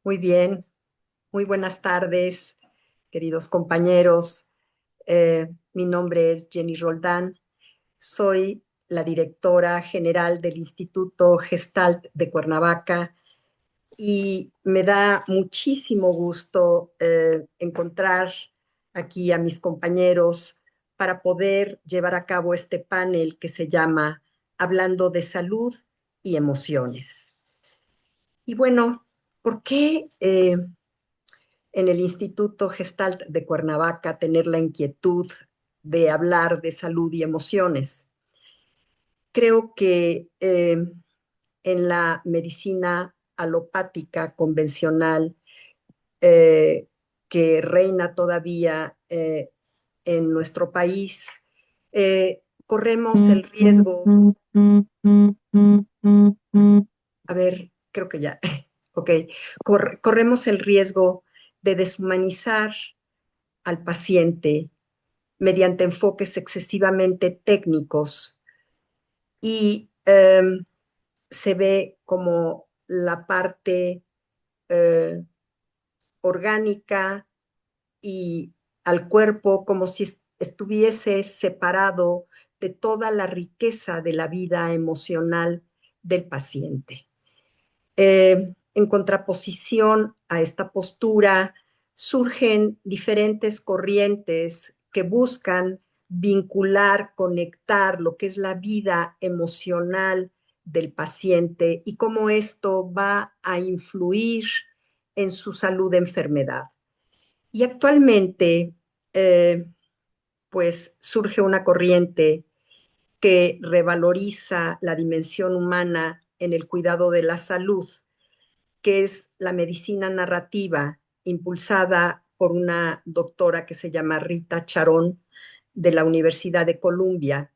Muy bien, muy buenas tardes, queridos compañeros. Mi nombre es Jenny Roldán, soy la directora general del Instituto Gestalt de Cuernavaca y me da muchísimo gusto encontrar aquí a mis compañeros para poder llevar a cabo este panel que se llama Hablando de Salud y Emociones. Y bueno, ¿por qué en el Instituto Gestalt de Cuernavaca tener la inquietud de hablar de salud y emociones? Creo que en la medicina alopática convencional eh, que reina todavía en nuestro país, corremos el riesgo, a ver, creo que ya, ok, corremos el riesgo de deshumanizar al paciente mediante enfoques excesivamente técnicos y se ve como la parte eh, orgánica y al cuerpo como si estuviese separado de toda la riqueza de la vida emocional del paciente. En contraposición a esta postura, surgen diferentes corrientes que buscan vincular, conectar lo que es la vida emocional del paciente y cómo esto va a influir en su salud de enfermedad. Y actualmente, eh, pues surge una corriente que revaloriza la dimensión humana en el cuidado de la salud, que es la medicina narrativa, impulsada por una doctora que se llama Rita Charón de la Universidad de Columbia,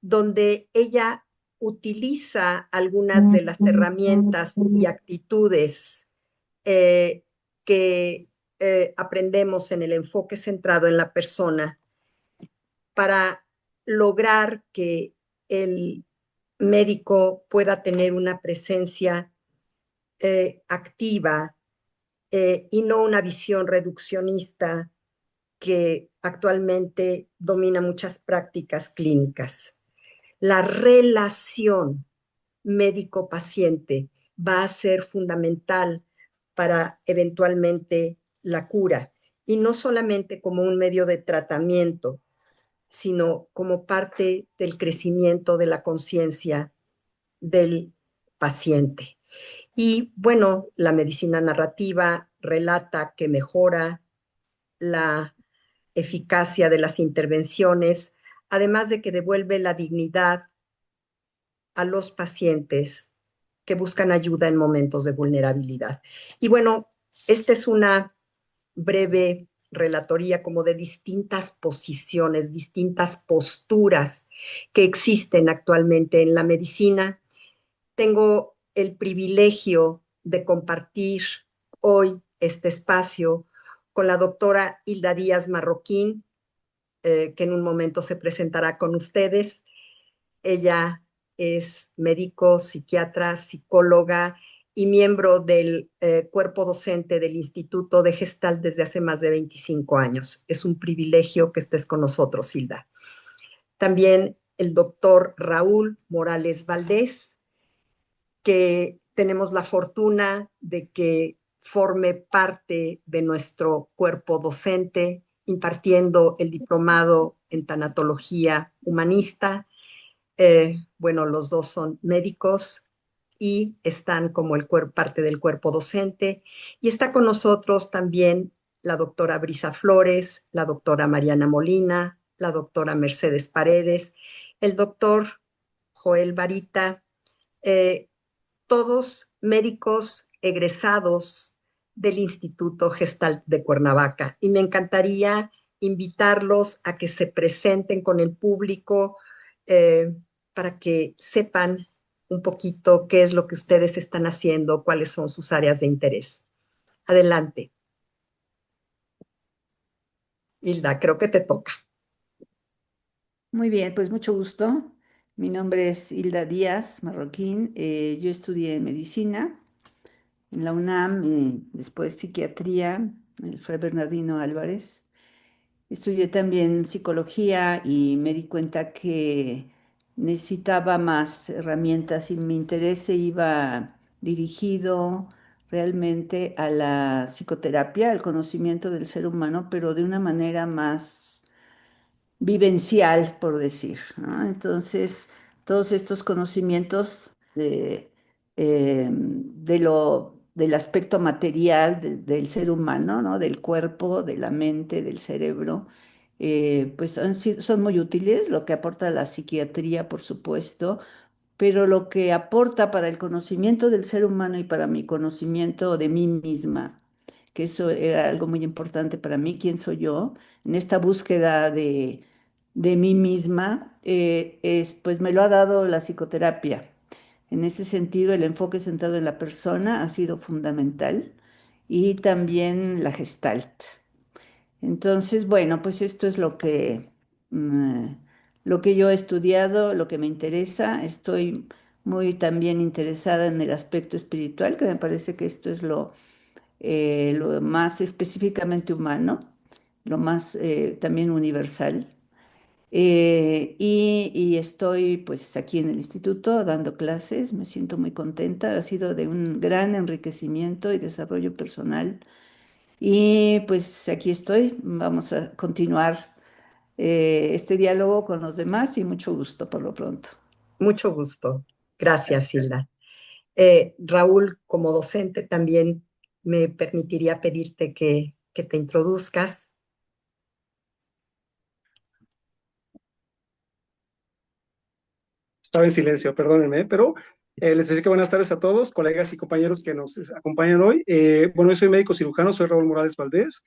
donde ella utiliza algunas de las herramientas y actitudes eh, que aprendemos en el enfoque centrado en la persona para lograr que el médico pueda tener una presencia activa y no una visión reduccionista que actualmente domina muchas prácticas clínicas. La relación médico-paciente va a ser fundamental para eventualmente la cura y no solamente como un medio de tratamiento, sino como parte del crecimiento de la conciencia del paciente. Y bueno, la medicina narrativa relata que mejora la eficacia de las intervenciones, además de que devuelve la dignidad a los pacientes que buscan ayuda en momentos de vulnerabilidad. Y bueno, esta es una breve relatoría como de distintas posiciones, distintas posturas que existen actualmente en la medicina. Tengo el privilegio de compartir hoy este espacio con la doctora Hilda Díaz Marroquín, que en un momento se presentará con ustedes. Ella es médico, psiquiatra, psicóloga y miembro del cuerpo docente del Instituto de Gestalt desde hace más de 25 años. Es un privilegio que estés con nosotros, Hilda. También el doctor Raúl Morales Valdés, que tenemos la fortuna de que forme parte de nuestro cuerpo docente, impartiendo el diplomado en tanatología humanista. Bueno, los dos son médicos y están como parte del cuerpo docente. Y está con nosotros también la doctora Brisa Flores, la doctora Mariana Molina, la doctora Mercedes Paredes, el doctor Joel Barita, eh, todos médicos egresados del Instituto Gestalt de Cuernavaca. Y me encantaría invitarlos a que se presenten con el público eh, para que sepan un poquito qué es lo que ustedes están haciendo, cuáles son sus áreas de interés. Adelante, Hilda, creo que te toca. Muy bien, pues mucho gusto. Mi nombre es Hilda Díaz Marroquín. Yo estudié medicina en la UNAM, y después psiquiatría, en el Fray Bernardino Álvarez. Estudié también psicología y me di cuenta que necesitaba más herramientas y mi interés se iba dirigido realmente a la psicoterapia, al conocimiento del ser humano, pero de una manera más vivencial, por decir, ¿no? Entonces, todos estos conocimientos del aspecto material del ser humano, ¿no? Del cuerpo, de la mente, del cerebro, pues son muy útiles, lo que aporta la psiquiatría, por supuesto, pero lo que aporta para el conocimiento del ser humano y para mi conocimiento de mí misma, que eso era algo muy importante para mí, quién soy yo, en esta búsqueda de mí misma, pues me lo ha dado la psicoterapia. En ese sentido, el enfoque centrado en la persona ha sido fundamental y también la Gestalt. Entonces, bueno, pues esto es mm, lo que yo he estudiado, lo que me interesa. Estoy muy también interesada en el aspecto espiritual, que me parece que esto es lo más específicamente humano, lo más también universal. Y estoy pues aquí en el instituto dando clases, me siento muy contenta, ha sido de un gran enriquecimiento y desarrollo personal. Y pues aquí estoy, vamos a continuar este diálogo con los demás y mucho gusto por lo pronto. Mucho gusto. Gracias, Hilda. Raúl, como docente, también me permitiría pedirte que te introduzcas. Estaba en silencio, perdónenme, pero les decía que buenas tardes a todos, colegas y compañeros que nos acompañan hoy. Bueno, yo soy médico cirujano, soy Raúl Morales Valdés.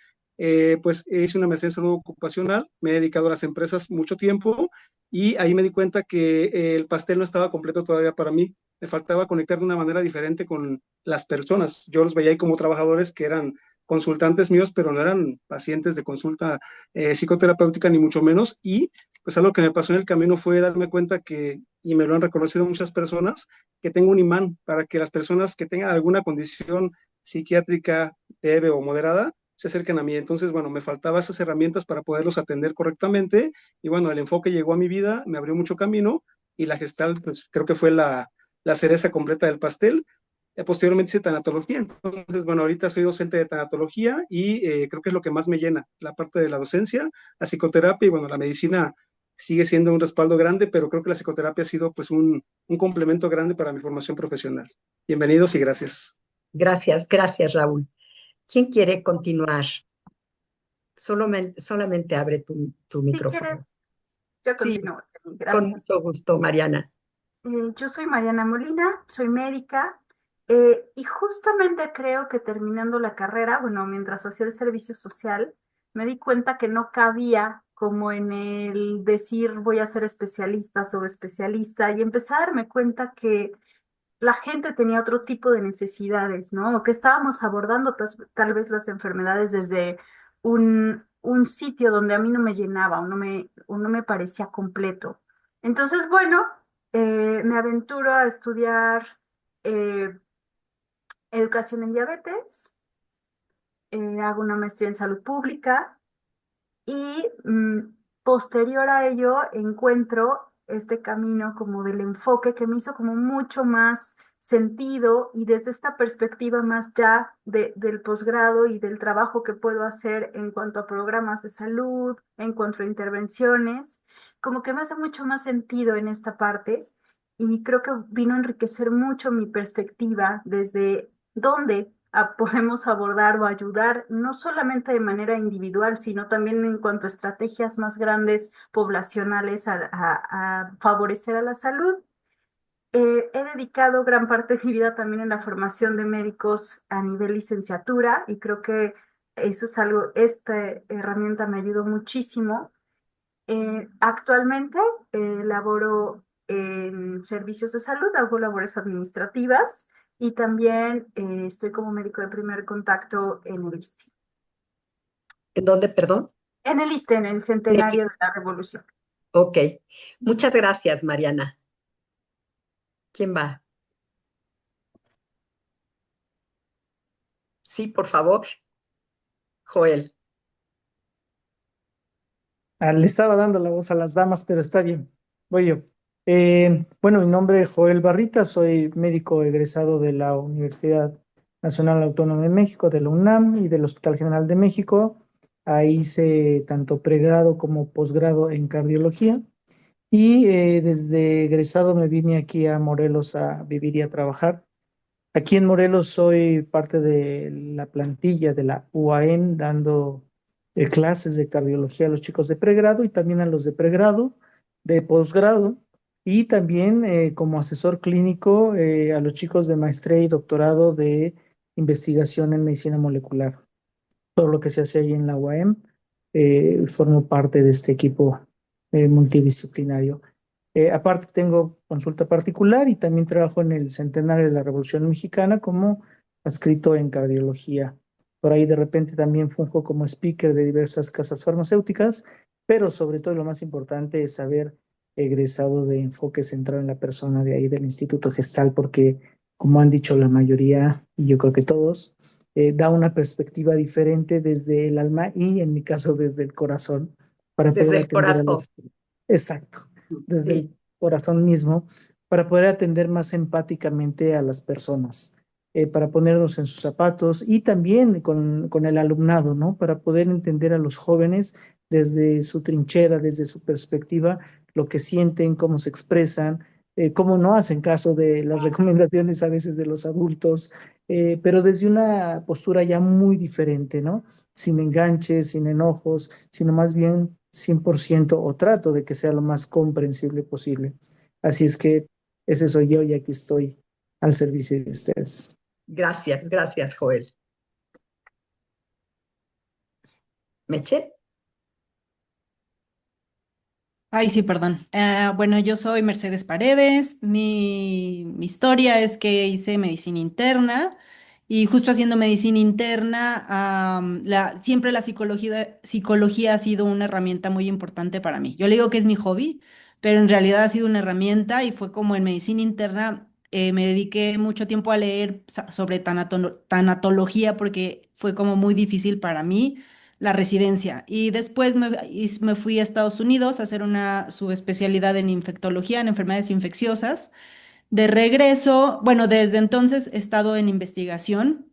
Pues hice una maestría en salud ocupacional, me he dedicado a las empresas mucho tiempo y ahí me di cuenta que el pastel no estaba completo todavía para mí. Me faltaba conectar de una manera diferente con las personas. Yo los veía ahí como trabajadores que eran consultantes míos, pero no eran pacientes de consulta psicoterapéutica ni mucho menos. Y pues algo que me pasó en el camino fue darme cuenta que, y me lo han reconocido muchas personas, que tengo un imán para que las personas que tengan alguna condición psiquiátrica leve o moderada se acerquen a mí. Entonces, bueno, me faltaban esas herramientas para poderlos atender correctamente y bueno, el enfoque llegó a mi vida, me abrió mucho camino y la Gestalt, pues creo que fue la cereza completa del pastel. Posteriormente hice tanatología, entonces, bueno, ahorita soy docente de tanatología y creo que es lo que más me llena, la parte de la docencia, la psicoterapia y bueno, la medicina sigue siendo un respaldo grande, pero creo que la psicoterapia ha sido pues un complemento grande para mi formación profesional. Bienvenidos y gracias. Gracias, gracias, Raúl. ¿Quién quiere continuar? Solamente abre tu Si quieres, micrófono. yo Sí, continúo. con Gracias. mucho gusto, Mariana. Yo soy Mariana Molina, soy médica y justamente creo que terminando la carrera, bueno, mientras hacía el servicio social, me di cuenta que no cabía como en el decir voy a ser especialista, subespecialista y empecé a darme cuenta que la gente tenía otro tipo de necesidades, ¿no? O que estábamos abordando tal vez las enfermedades desde un sitio donde a mí no me llenaba o no me parecía completo. Entonces, bueno, me aventuro a estudiar eh, educación en diabetes, hago una maestría en salud pública y posterior a ello encuentro este camino como del enfoque que me hizo como mucho más sentido y desde esta perspectiva más ya del posgrado y del trabajo que puedo hacer en cuanto a programas de salud, en cuanto a intervenciones, como que me hace mucho más sentido en esta parte y creo que vino a enriquecer mucho mi perspectiva desde dónde podemos abordar o ayudar, no solamente de manera individual, sino también en cuanto a estrategias más grandes poblacionales a favorecer a la salud. He dedicado gran parte de mi vida también en la formación de médicos a nivel licenciatura y creo que eso es algo, esta herramienta me ayudó muchísimo. Actualmente laboro en servicios de salud, hago labores administrativas y también estoy como médico de primer contacto en el ISSSTE. ¿En dónde, perdón? En el ISSSTE, en el centenario de la Revolución. Ok. Muchas gracias, Mariana. ¿Quién va? Sí, por favor, Joel. Le estaba dando la voz a las damas, pero está bien. Voy yo. Bueno, mi nombre es Joel Barrita, soy médico egresado de la Universidad Nacional Autónoma de México, de la UNAM y del Hospital General de México. Ahí hice tanto pregrado como posgrado en cardiología y desde egresado me vine aquí a Morelos a vivir y a trabajar. Aquí en Morelos soy parte de la plantilla de la UAM dando clases de cardiología a los chicos de pregrado y también a los de pregrado, de posgrado y también como asesor clínico a los chicos de maestría y doctorado de investigación en medicina molecular. Todo lo que se hace ahí en la UAM, formo parte de este equipo multidisciplinario. Aparte tengo consulta particular y también trabajo en el Centenario de la Revolución Mexicana como adscrito en cardiología. Por ahí de repente también funjo como speaker de diversas casas farmacéuticas, pero sobre todo lo más importante es haber egresado de enfoque centrado en la persona de ahí del Instituto Gestal, porque como han dicho la mayoría, y yo creo que todos, da una perspectiva diferente desde el alma y en mi caso desde el corazón para Desde poder el atender a corazón. los... Exacto, desde Sí, el corazón mismo, para poder atender más empáticamente a las personas, para ponernos en sus zapatos y también con el alumnado, ¿no? Para poder entender a los jóvenes desde su trinchera, desde su perspectiva, lo que sienten, cómo se expresan, cómo no hacen caso de las recomendaciones a veces de los adultos, pero desde una postura ya muy diferente, ¿no? Sin enganches, sin enojos, sino más bien 100% o trato de que sea lo más comprensible posible. Así es que ese soy yo y aquí estoy al servicio de ustedes. gracias, gracias, Joel. ¿Meche? Ay, sí, perdón. Bueno, yo soy Mercedes Paredes. Mi historia es que hice medicina interna y justo haciendo medicina interna, siempre la psicología ha sido una herramienta muy importante para mí. Yo le digo que es mi hobby, pero en realidad ha sido una herramienta y fue como en medicina interna me dediqué mucho tiempo a leer sobre tanatología porque fue como muy difícil para mí la residencia. Y después me fui a Estados Unidos a hacer una subespecialidad en infectología, en enfermedades infecciosas. De regreso, bueno, desde entonces he estado en investigación,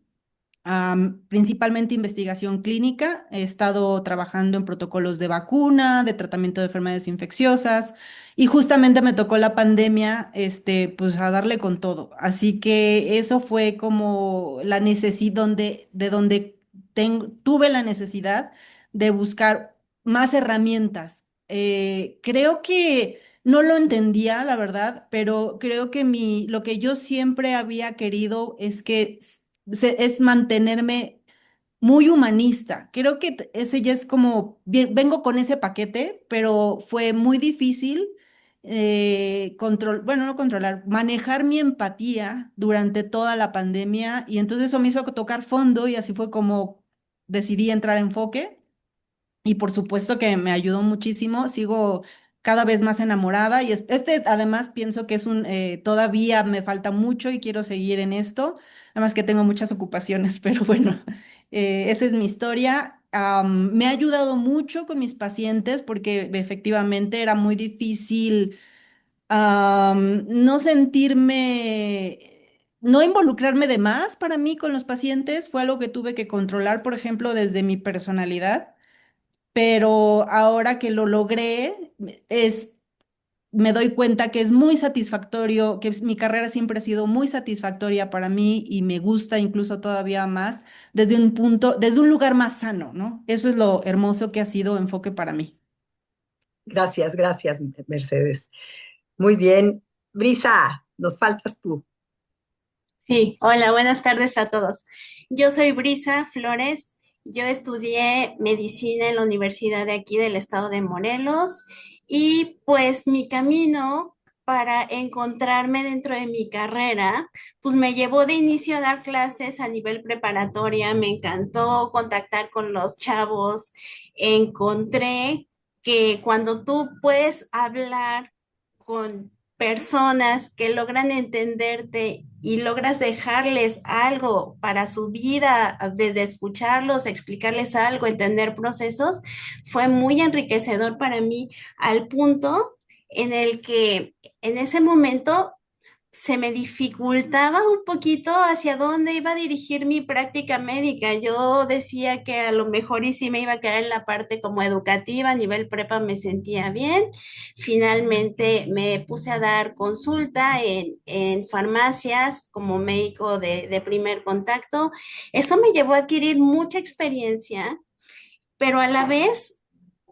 principalmente investigación clínica. He estado trabajando en protocolos de vacuna, de tratamiento de enfermedades infecciosas. Y justamente me tocó la pandemia, pues a darle con todo. Así que eso fue como la necesidad de donde tuve la necesidad de buscar más herramientas. Creo que no lo entendía, la verdad, pero creo que lo que yo siempre había querido es que es mantenerme muy humanista. Creo que ese ya es como, vengo con ese paquete, pero fue muy difícil bueno, no controlar, manejar mi empatía durante toda la pandemia y entonces eso me hizo tocar fondo y así fue como decidí entrar a enfoque. Y por supuesto que me ayudó muchísimo, sigo cada vez más enamorada y además pienso que todavía me falta mucho y quiero seguir en esto, además que tengo muchas ocupaciones, pero bueno, esa es mi historia. Me ha ayudado mucho con mis pacientes porque efectivamente era muy difícil no sentirme, no involucrarme de más para mí con los pacientes, fue algo que tuve que controlar, por ejemplo, desde mi personalidad, pero ahora que lo logré, me doy cuenta que es muy satisfactorio, que mi carrera siempre ha sido muy satisfactoria para mí y me gusta incluso todavía más desde un lugar más sano, ¿no? Eso es lo hermoso que ha sido Enfoque para mí. Gracias, gracias, Mercedes. Muy bien. Brisa, nos faltas tú. Sí, hola, buenas tardes a todos. Yo soy Brisa Flores. Yo estudié medicina en la universidad de aquí del estado de Morelos y pues mi camino para encontrarme dentro de mi carrera, pues me llevó de inicio a dar clases a nivel preparatoria. Me encantó contactar con los chavos. Encontré que cuando tú puedes hablar con personas que logran entenderte y logras dejarles algo para su vida, desde escucharlos, explicarles algo, entender procesos, fue muy enriquecedor para mí al punto en el que en ese momento se me dificultaba un poquito hacia dónde iba a dirigir mi práctica médica. Yo decía que a lo mejor y sí me iba a quedar en la parte como educativa, a nivel prepa me sentía bien. Finalmente me puse a dar consulta en farmacias como médico de primer contacto. Eso me llevó a adquirir mucha experiencia, pero a la vez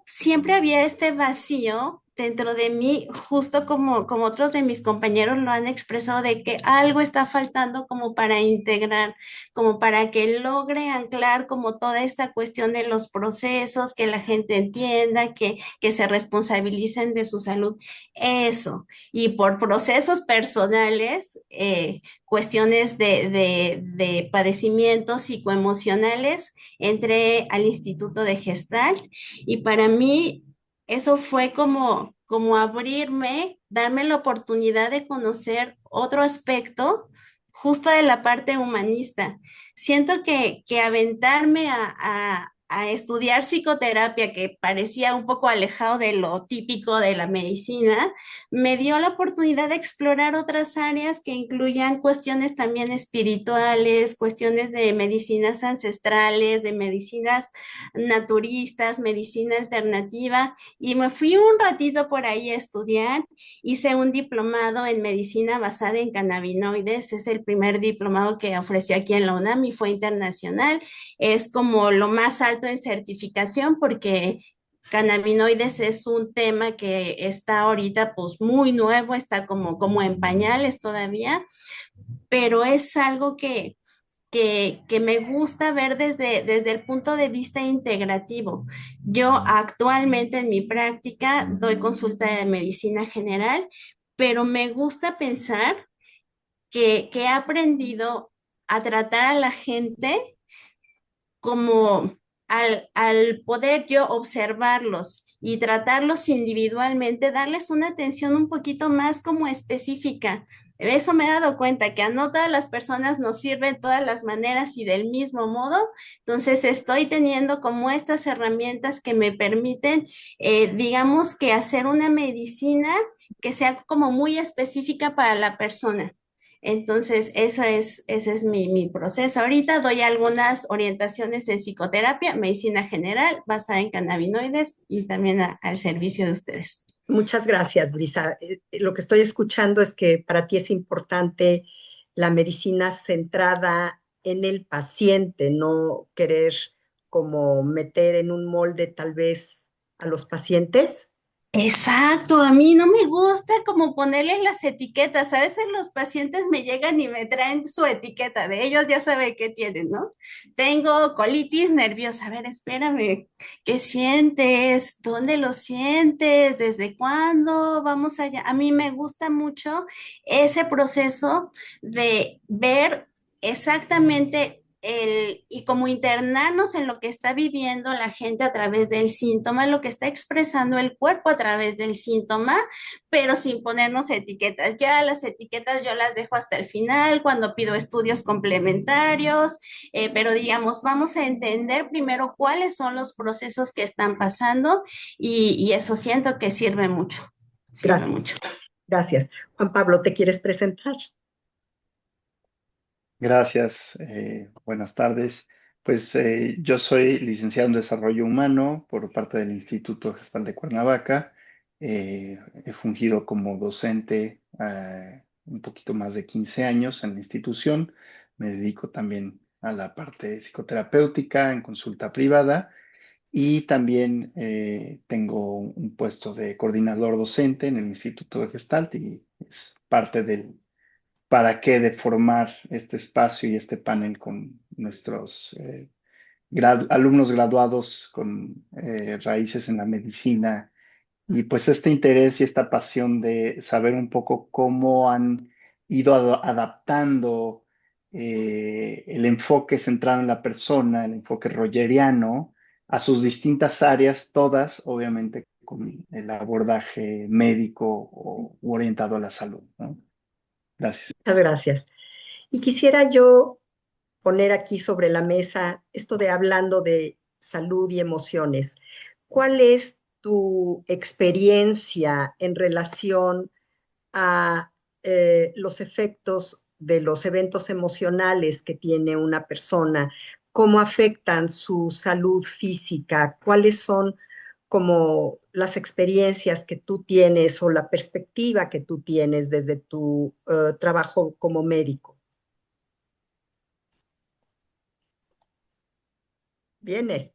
siempre había este vacío dentro de mí, justo como otros de mis compañeros lo han expresado, de que algo está faltando como para integrar, como para que logre anclar como toda esta cuestión de los procesos, que la gente entienda, que se responsabilicen de su salud. Eso. Y por procesos personales, cuestiones de padecimientos psicoemocionales, entré al Instituto de Gestalt y para mí eso fue como abrirme, darme la oportunidad de conocer otro aspecto justo de la parte humanista. Siento que aventarme a estudiar psicoterapia, que parecía un poco alejado de lo típico de la medicina, me dio la oportunidad de explorar otras áreas que incluyan cuestiones también espirituales, cuestiones de medicinas ancestrales, de medicinas naturistas, medicina alternativa, y me fui un ratito por ahí a estudiar. Hice un diplomado en medicina basada en cannabinoides, es el primer diplomado que ofreció aquí en la UNAM y fue internacional. Es como lo más alto en certificación porque cannabinoides es un tema que está ahorita pues muy nuevo, está como en pañales todavía, pero es algo que me gusta ver desde el punto de vista integrativo. Yo actualmente en mi práctica doy consulta de medicina general, pero me gusta pensar que he aprendido a tratar a la gente como al poder yo observarlos y tratarlos individualmente, darles una atención un poquito más como específica. De eso me he dado cuenta, que a no todas las personas nos sirven todas las maneras y del mismo modo. Entonces estoy teniendo como estas herramientas que me permiten, digamos que hacer una medicina que sea como muy específica para la persona. Entonces, ese es mi proceso. Ahorita doy algunas orientaciones en psicoterapia, medicina general, basada en cannabinoides y también al servicio de ustedes. Muchas gracias, Brisa. Lo que estoy escuchando es que para ti es importante la medicina centrada en el paciente, no querer como meter en un molde tal vez a los pacientes. Exacto, a mí no me gusta como ponerles las etiquetas. A veces los pacientes me llegan y me traen su etiqueta de ellos, ya saben qué tienen, ¿no? Tengo colitis nerviosa. A ver, espérame, ¿qué sientes? ¿Dónde lo sientes? ¿Desde cuándo? Vamos allá. A mí me gusta mucho ese proceso de ver exactamente y como internarnos en lo que está viviendo la gente a través del síntoma, lo que está expresando el cuerpo a través del síntoma, pero sin ponernos etiquetas. Ya las etiquetas yo las dejo hasta el final cuando pido estudios complementarios, pero digamos, vamos a entender primero cuáles son los procesos que están pasando y eso siento que sirve mucho, sirve Gracias, mucho. gracias. Juan Pablo, ¿te quieres presentar? Gracias, buenas tardes. Pues yo soy licenciado en Desarrollo Humano por parte del Instituto Gestal de Cuernavaca. He fungido como docente un poquito más de 15 años en la institución. Me dedico también a la parte psicoterapéutica en consulta privada y también tengo un puesto de coordinador docente en el Instituto de Gestalt y es parte del para qué de formar este espacio y este panel con nuestros alumnos graduados con raíces en la medicina y pues este interés y esta pasión de saber un poco cómo han ido adaptando el enfoque centrado en la persona, el enfoque rogeriano, a sus distintas áreas, todas obviamente con el abordaje médico u orientado a la salud, ¿no? Gracias. Muchas gracias. Y quisiera yo poner aquí sobre la mesa esto de hablando de salud y emociones. ¿Cuál es tu experiencia en relación a los efectos de los eventos emocionales que tiene una persona? ¿Cómo afectan su salud física? ¿Cuáles son como las experiencias que tú tienes o la perspectiva que tú tienes desde tu trabajo como médico? Viene.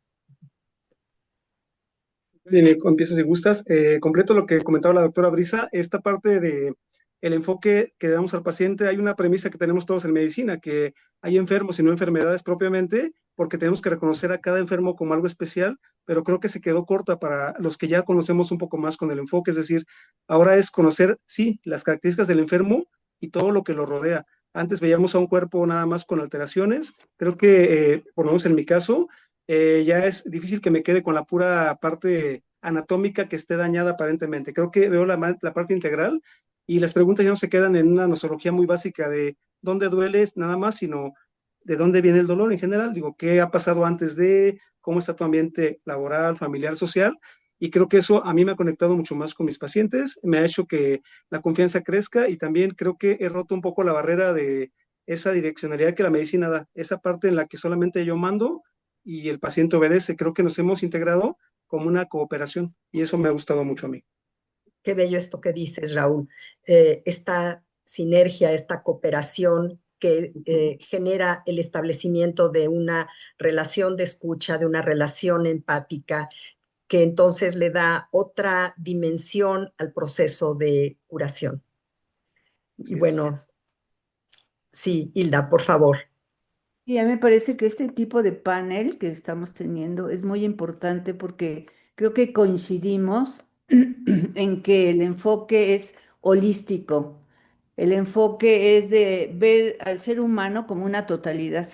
Bien, empiezo si gustas. Completo lo que comentaba la doctora Brisa, esta parte de el enfoque que le damos al paciente, hay una premisa que tenemos todos en medicina, que hay enfermos y no enfermedades propiamente, porque tenemos que reconocer a cada enfermo como algo especial, pero creo que se quedó corta para los que ya conocemos un poco más con el enfoque, es decir, ahora es conocer, sí, las características del enfermo y todo lo que lo rodea. Antes veíamos a un cuerpo nada más con alteraciones, creo que, por lo menos en mi caso, ya es difícil que me quede con la pura parte anatómica que esté dañada aparentemente. Creo que veo la parte integral y las preguntas ya no se quedan en una nosología muy básica de dónde dueles nada más, sino de dónde viene el dolor en general. Digo, ¿qué ha pasado antes de cómo está tu ambiente laboral, familiar, social? Y creo que eso a mí me ha conectado mucho más con mis pacientes, me ha hecho que la confianza crezca y también creo que he roto un poco la barrera de esa direccionalidad que la medicina da, esa parte en la que solamente yo mando y el paciente obedece. Creo que nos hemos integrado como una cooperación y eso me ha gustado mucho a mí. Qué bello esto que dices, Raúl. Esta sinergia, esta cooperación que genera el establecimiento de una relación de escucha, de una relación empática, que entonces le da otra dimensión al proceso de curación. Y Así es. bueno, sí, Hilda, por favor. Y a mí me parece que este tipo de panel que estamos teniendo es muy importante porque creo que coincidimos en que el enfoque es holístico. El enfoque es de ver al ser humano como una totalidad,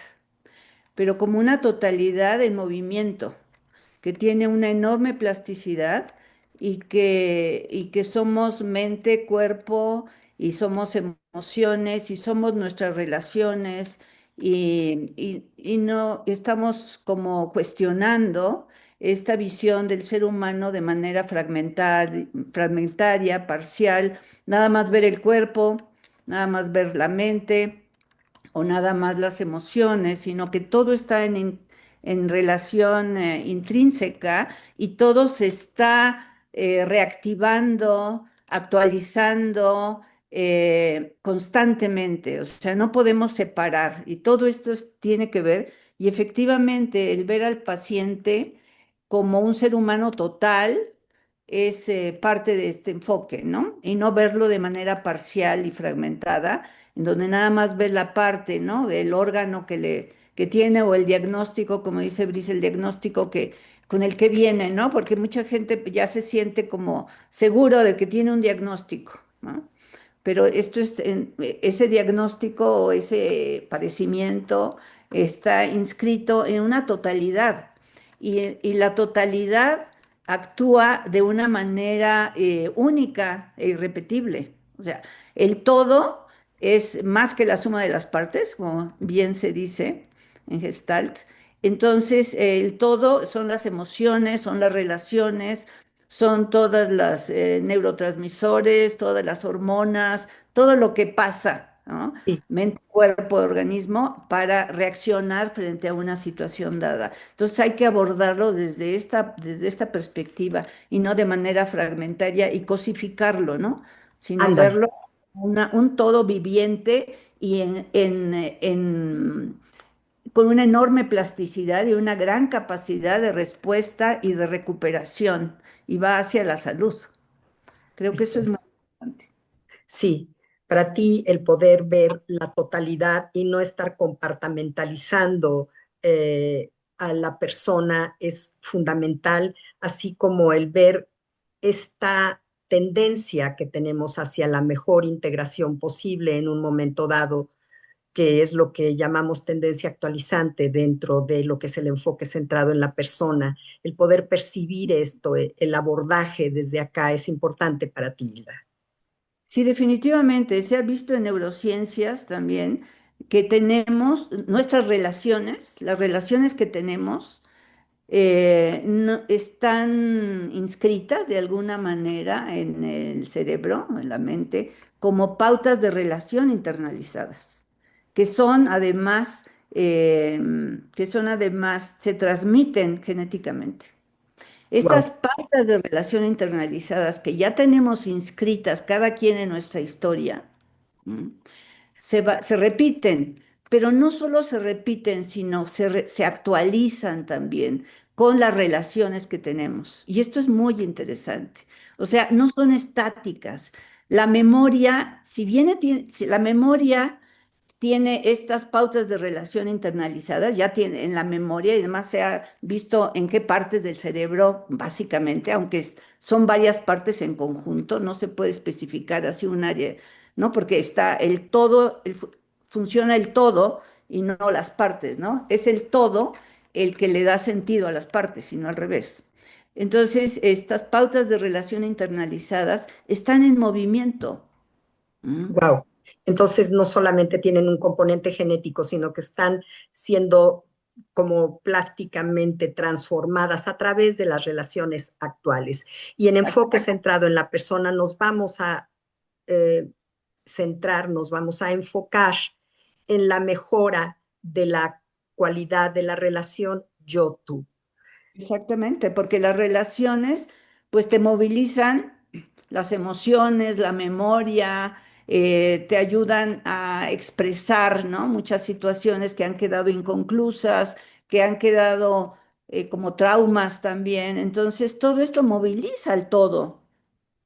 pero como una totalidad en movimiento, que tiene una enorme plasticidad y que somos mente, cuerpo y somos emociones y somos nuestras relaciones y no estamos como cuestionando esta visión del ser humano de manera fragmentaria, parcial, nada más ver el cuerpo, nada más ver la mente o nada más las emociones, sino que todo está en relación intrínseca y todo se está reactivando, actualizando constantemente. O sea, no podemos separar y todo esto tiene que ver y efectivamente el ver al paciente como un ser humano total es parte de este enfoque, ¿no? Y no verlo de manera parcial y fragmentada en donde nada más ves la parte, ¿no? Del órgano que tiene o el diagnóstico, como dice Brice, el diagnóstico con el que viene, ¿no? Porque mucha gente ya se siente como seguro de que tiene un diagnóstico, ¿no? Pero esto es, ese diagnóstico o ese padecimiento está inscrito en una totalidad y la totalidad actúa de una manera única e irrepetible. O sea, el todo es más que la suma de las partes, como bien se dice en Gestalt. Entonces, el todo son las emociones, son las relaciones, son todas las neurotransmisores, todas las hormonas, todo lo que pasa, ¿no? Sí, Mente, cuerpo, organismo, para reaccionar frente a una situación dada. Entonces hay que abordarlo desde esta perspectiva y no de manera fragmentaria y cosificarlo, ¿no? Sino ándale. verlo un todo viviente y con una enorme plasticidad y una gran capacidad de respuesta y de recuperación y va hacia la salud. Creo que eso Esto es muy es. importante. Sí, para ti el poder ver la totalidad y no estar compartamentalizando a la persona es fundamental, así como el ver esta tendencia que tenemos hacia la mejor integración posible en un momento dado que es lo que llamamos tendencia actualizante dentro de lo que es el enfoque centrado en la persona. El poder percibir esto, el abordaje desde acá es importante para ti, Hilda. Sí, definitivamente. Se ha visto en neurociencias también que tenemos nuestras relaciones, las relaciones que tenemos están inscritas de alguna manera en el cerebro, en la mente, como pautas de relación internalizadas, que son además, se transmiten genéticamente. Wow, Estas pautas de relación internalizadas que ya tenemos inscritas cada quien en nuestra historia, ¿m? Se repiten, pero no solo se repiten, sino se actualizan también con las relaciones que tenemos. Y esto es muy interesante. O sea, no son estáticas. La memoria, si la memoria tiene estas pautas de relación internalizadas, ya tiene en la memoria y además se ha visto en qué partes del cerebro, básicamente, aunque son varias partes en conjunto, no se puede especificar así un área, ¿no? Porque está el todo, funciona el todo y no las partes, ¿no? Es el todo el que le da sentido a las partes y no al revés. Entonces, estas pautas de relación internalizadas están en movimiento. ¿Mm? wow. Entonces no solamente tienen un componente genético, sino que están siendo como plásticamente transformadas a través de las relaciones actuales. Y en enfoque centrado en la persona nos vamos a eh, centrar, nos vamos a enfocar en la mejora de la cualidad de la relación yo-tú. Exactamente, porque las relaciones pues te movilizan las emociones, la memoria, te ayudan a expresar, ¿no? Muchas situaciones que han quedado inconclusas, que han quedado como traumas también. Entonces, todo esto moviliza el todo,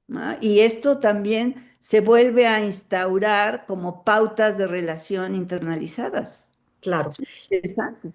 ¿no? Y esto también se vuelve a instaurar como pautas de relación internalizadas. Claro. Es muy interesante.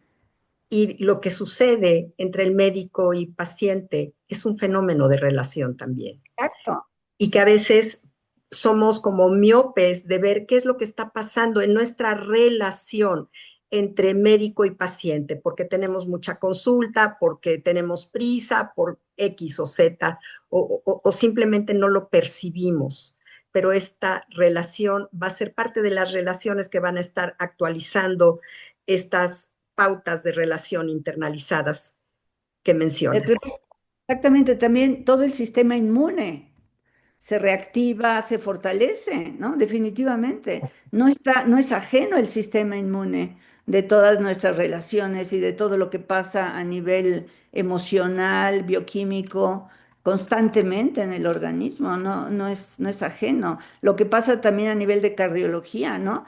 Y lo que sucede entre el médico y paciente es un fenómeno de relación también. Exacto. Y que a veces somos como miopes de ver qué es lo que está pasando en nuestra relación entre médico y paciente, porque tenemos mucha consulta, porque tenemos prisa, por X o Z, o simplemente no lo percibimos. Pero esta relación va a ser parte de las relaciones que van a estar actualizando estas pautas de relación internalizadas que mencionas. Exactamente, también todo el sistema inmune se reactiva, se fortalece, ¿no? Definitivamente. No es ajeno el sistema inmune de todas nuestras relaciones y de todo lo que pasa a nivel emocional, bioquímico, constantemente en el organismo, no es ajeno. Lo que pasa también a nivel de cardiología, ¿no?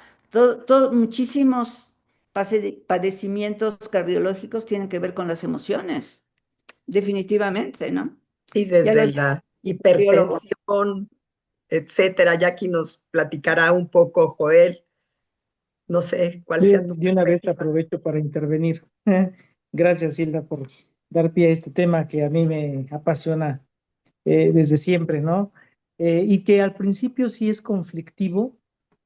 Muchísimos padecimientos cardiológicos tienen que ver con las emociones, definitivamente, ¿no? Y Ya desde lo la biólogo. hipertensión, etcétera. Ya aquí nos platicará un poco Joel. No sé cuál sea tu De una vez perspectiva. aprovecho para intervenir. Gracias, Hilda, por dar pie a este tema que a mí me apasiona desde siempre, ¿no? Y que al principio sí es conflictivo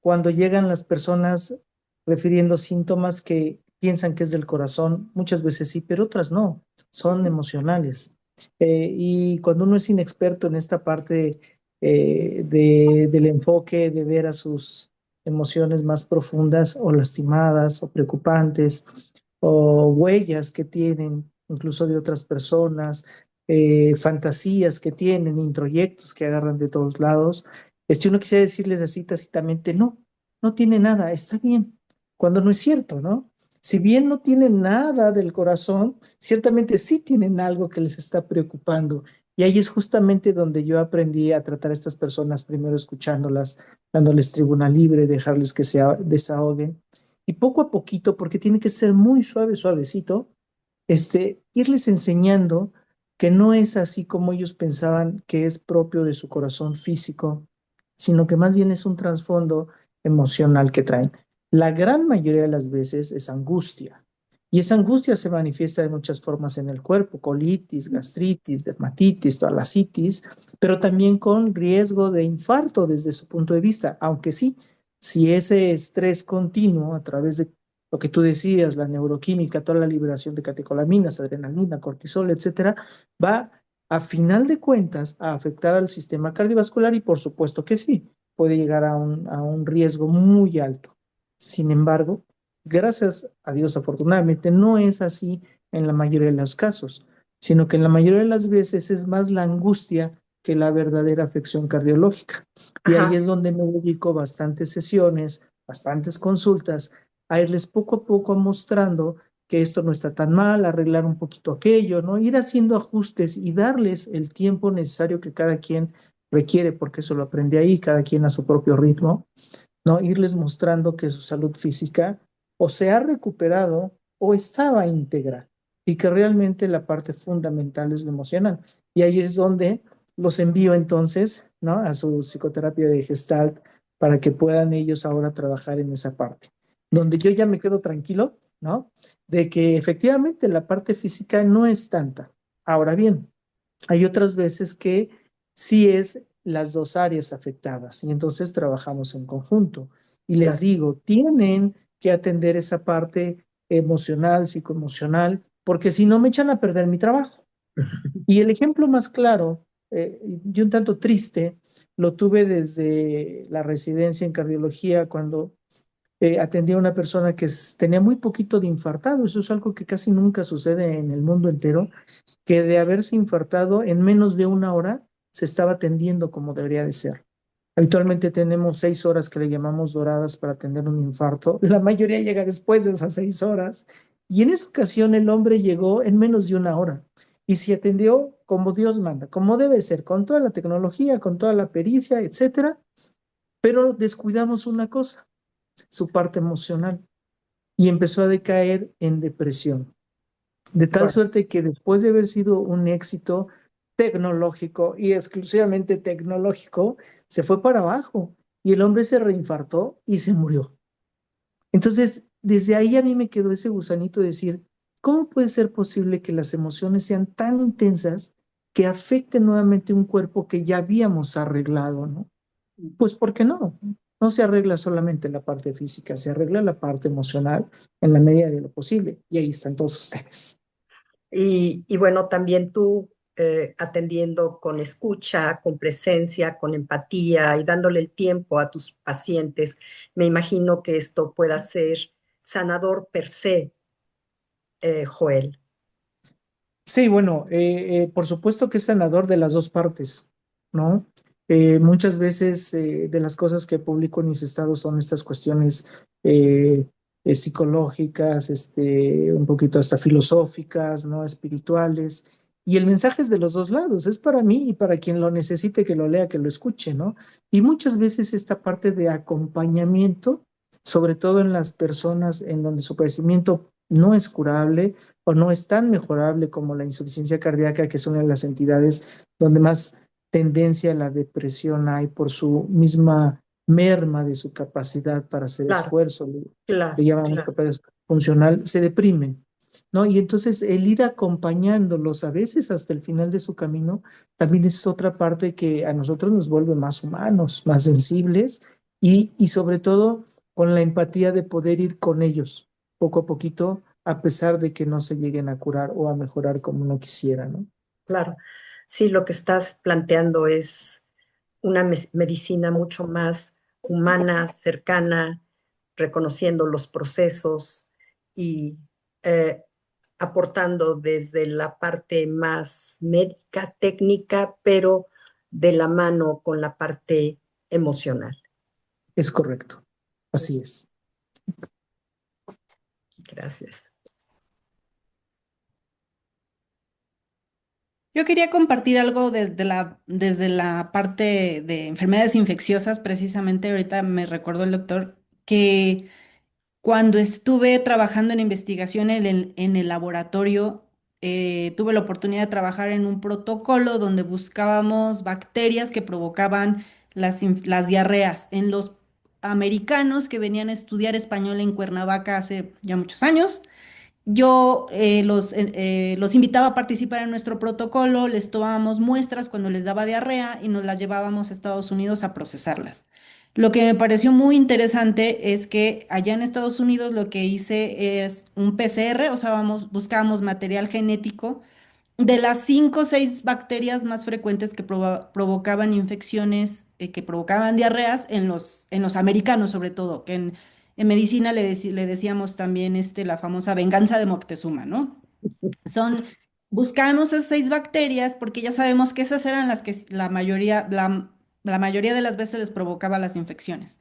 cuando llegan las personas refiriendo síntomas que piensan que es del corazón, muchas veces sí, pero otras no, son emocionales. Y cuando uno es inexperto en esta parte del enfoque de ver a sus emociones más profundas o lastimadas o preocupantes o huellas que tienen incluso de otras personas, fantasías que tienen, introyectos que agarran de todos lados. Uno quisiera decirles así tácitamente, no, no tiene nada, está bien, cuando no es cierto, ¿no? Si bien no tienen nada del corazón, ciertamente sí tienen algo que les está preocupando. Y ahí es justamente donde yo aprendí a tratar a estas personas, primero escuchándolas, dándoles tribuna libre, dejarles que se desahoguen. Y poco a poquito, porque tiene que ser muy suave, suavecito, irles enseñando que no es así como ellos pensaban que es propio de su corazón físico, sino que más bien es un trasfondo emocional que traen. La gran mayoría de las veces es angustia. Y esa angustia se manifiesta de muchas formas en el cuerpo, colitis, gastritis, dermatitis, toda la citis, pero también con riesgo de infarto desde su punto de vista, aunque sí, si ese estrés continuo a través de lo que tú decías, la neuroquímica, toda la liberación de catecolaminas, adrenalina, cortisol, etcétera, va a final de cuentas a afectar al sistema cardiovascular y por supuesto que sí, puede llegar a un riesgo muy alto. Sin embargo, gracias a Dios, afortunadamente, no es así en la mayoría de los casos, sino que en la mayoría de las veces es más la angustia que la verdadera afección cardiológica. Y ahí Ajá, es donde me dedico bastantes sesiones, bastantes consultas, a irles poco a poco mostrando que esto no está tan mal, arreglar un poquito aquello, ¿no? Ir haciendo ajustes y darles el tiempo necesario que cada quien requiere, porque eso lo aprende ahí, cada quien a su propio ritmo, ¿no? Irles mostrando que su salud física o se ha recuperado o estaba íntegra y que realmente la parte fundamental es lo emocional. Y ahí es donde los envío entonces, ¿no? A su psicoterapia de Gestalt para que puedan ellos ahora trabajar en esa parte, donde yo ya me quedo tranquilo, ¿no? De que efectivamente la parte física no es tanta. Ahora bien, hay otras veces que sí es las dos áreas afectadas y entonces trabajamos en conjunto. Y les claro. digo, tienen que atender esa parte emocional, psicoemocional, porque si no me echan a perder mi trabajo. Y el ejemplo más claro, y un tanto triste, lo tuve desde la residencia en cardiología cuando atendí a una persona que tenía muy poquito de infartado. Eso es algo que casi nunca sucede en el mundo entero, que de haberse infartado en menos de una hora se estaba atendiendo como debería de ser. Habitualmente tenemos 6 horas que le llamamos doradas para atender un infarto. La mayoría llega después de esas 6 horas. Y en esa ocasión el hombre llegó en menos de una hora y se atendió como Dios manda, como debe ser, con toda la tecnología, con toda la pericia, etcétera. Pero descuidamos una cosa, su parte emocional, y empezó a decaer en depresión. De tal Bueno, suerte que después de haber sido un éxito tecnológico y exclusivamente tecnológico, se fue para abajo y el hombre se reinfartó y se murió. Entonces, desde ahí a mí me quedó ese gusanito de decir, ¿cómo puede ser posible que las emociones sean tan intensas que afecten nuevamente un cuerpo que ya habíamos arreglado, ¿no? Pues, ¿por qué no? No se arregla solamente la parte física, se arregla la parte emocional en la medida de lo posible. Y ahí están todos ustedes. y bueno, también tú atendiendo con escucha, con presencia, con empatía y dándole el tiempo a tus pacientes, me imagino que esto pueda ser sanador per se, Joel. Sí, bueno, por supuesto que es sanador de las dos partes, ¿no? Muchas veces de las cosas que publico en mis estados son estas cuestiones psicológicas, un poquito hasta filosóficas, ¿no? Espirituales. Y el mensaje es de los dos lados, es para mí y para quien lo necesite que lo lea, que lo escuche, ¿no? Y muchas veces esta parte de acompañamiento, sobre todo en las personas en donde su padecimiento no es curable o no es tan mejorable como la insuficiencia cardíaca, que es una de las entidades donde más tendencia a la depresión hay por su misma merma de su capacidad para hacer Claro, esfuerzo, le claro, llamamos claro, capacidad funcional, se deprimen, ¿no? Y entonces el ir acompañándolos a veces hasta el final de su camino también es otra parte que a nosotros nos vuelve más humanos, más sensibles y sobre todo con la empatía de poder ir con ellos poco a poquito, a pesar de que no se lleguen a curar o a mejorar como uno quisiera, ¿no? claro. Sí, lo que estás planteando es una medicina mucho más humana, cercana, reconociendo los procesos y eh, aportando desde la parte más médica, técnica, pero de la mano con la parte emocional. Es correcto, así es. Gracias. Yo quería compartir algo desde la parte de enfermedades infecciosas, precisamente ahorita me recordó el doctor que cuando estuve trabajando en investigación en el laboratorio, tuve la oportunidad de trabajar en un protocolo donde buscábamos bacterias que provocaban las diarreas en los americanos que venían a estudiar español en Cuernavaca hace ya muchos años. Yo los invitaba a participar en nuestro protocolo, les tomábamos muestras cuando les daba diarrea y nos las llevábamos a Estados Unidos a procesarlas. Lo que me pareció muy interesante es que allá en Estados Unidos lo que hice es un PCR, o sea, buscábamos material genético de las 5 o 6 bacterias más frecuentes que provocaban infecciones, que provocaban diarreas en los americanos, sobre todo, que en medicina le decíamos también la famosa venganza de Moctezuma, ¿no? Son, buscamos esas 6 bacterias porque ya sabemos que esas eran las que la mayoría de las veces les provocaba las infecciones.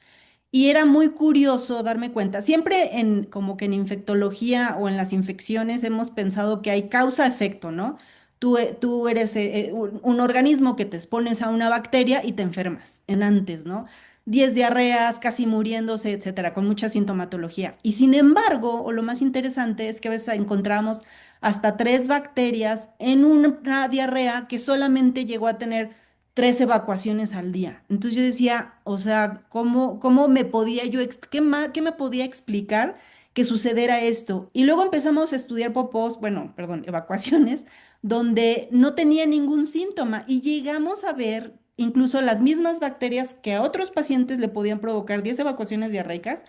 Y era muy curioso darme cuenta, siempre como que en infectología o en las infecciones hemos pensado que hay causa-efecto, ¿no? Tú eres un organismo que te expones a una bacteria y te enfermas en antes, ¿no? 10 diarreas, casi muriéndose, etcétera, con mucha sintomatología. Y sin embargo, o lo más interesante es que a veces encontramos hasta 3 bacterias en una diarrea que solamente llegó a tener 3 evacuaciones al día. Entonces yo decía, o sea, ¿cómo me podía qué me podía explicar que sucediera esto? Y luego empezamos a estudiar popós, bueno, perdón, evacuaciones, donde no tenía ningún síntoma y llegamos a ver incluso las mismas bacterias que a otros pacientes le podían provocar 10 evacuaciones diarreicas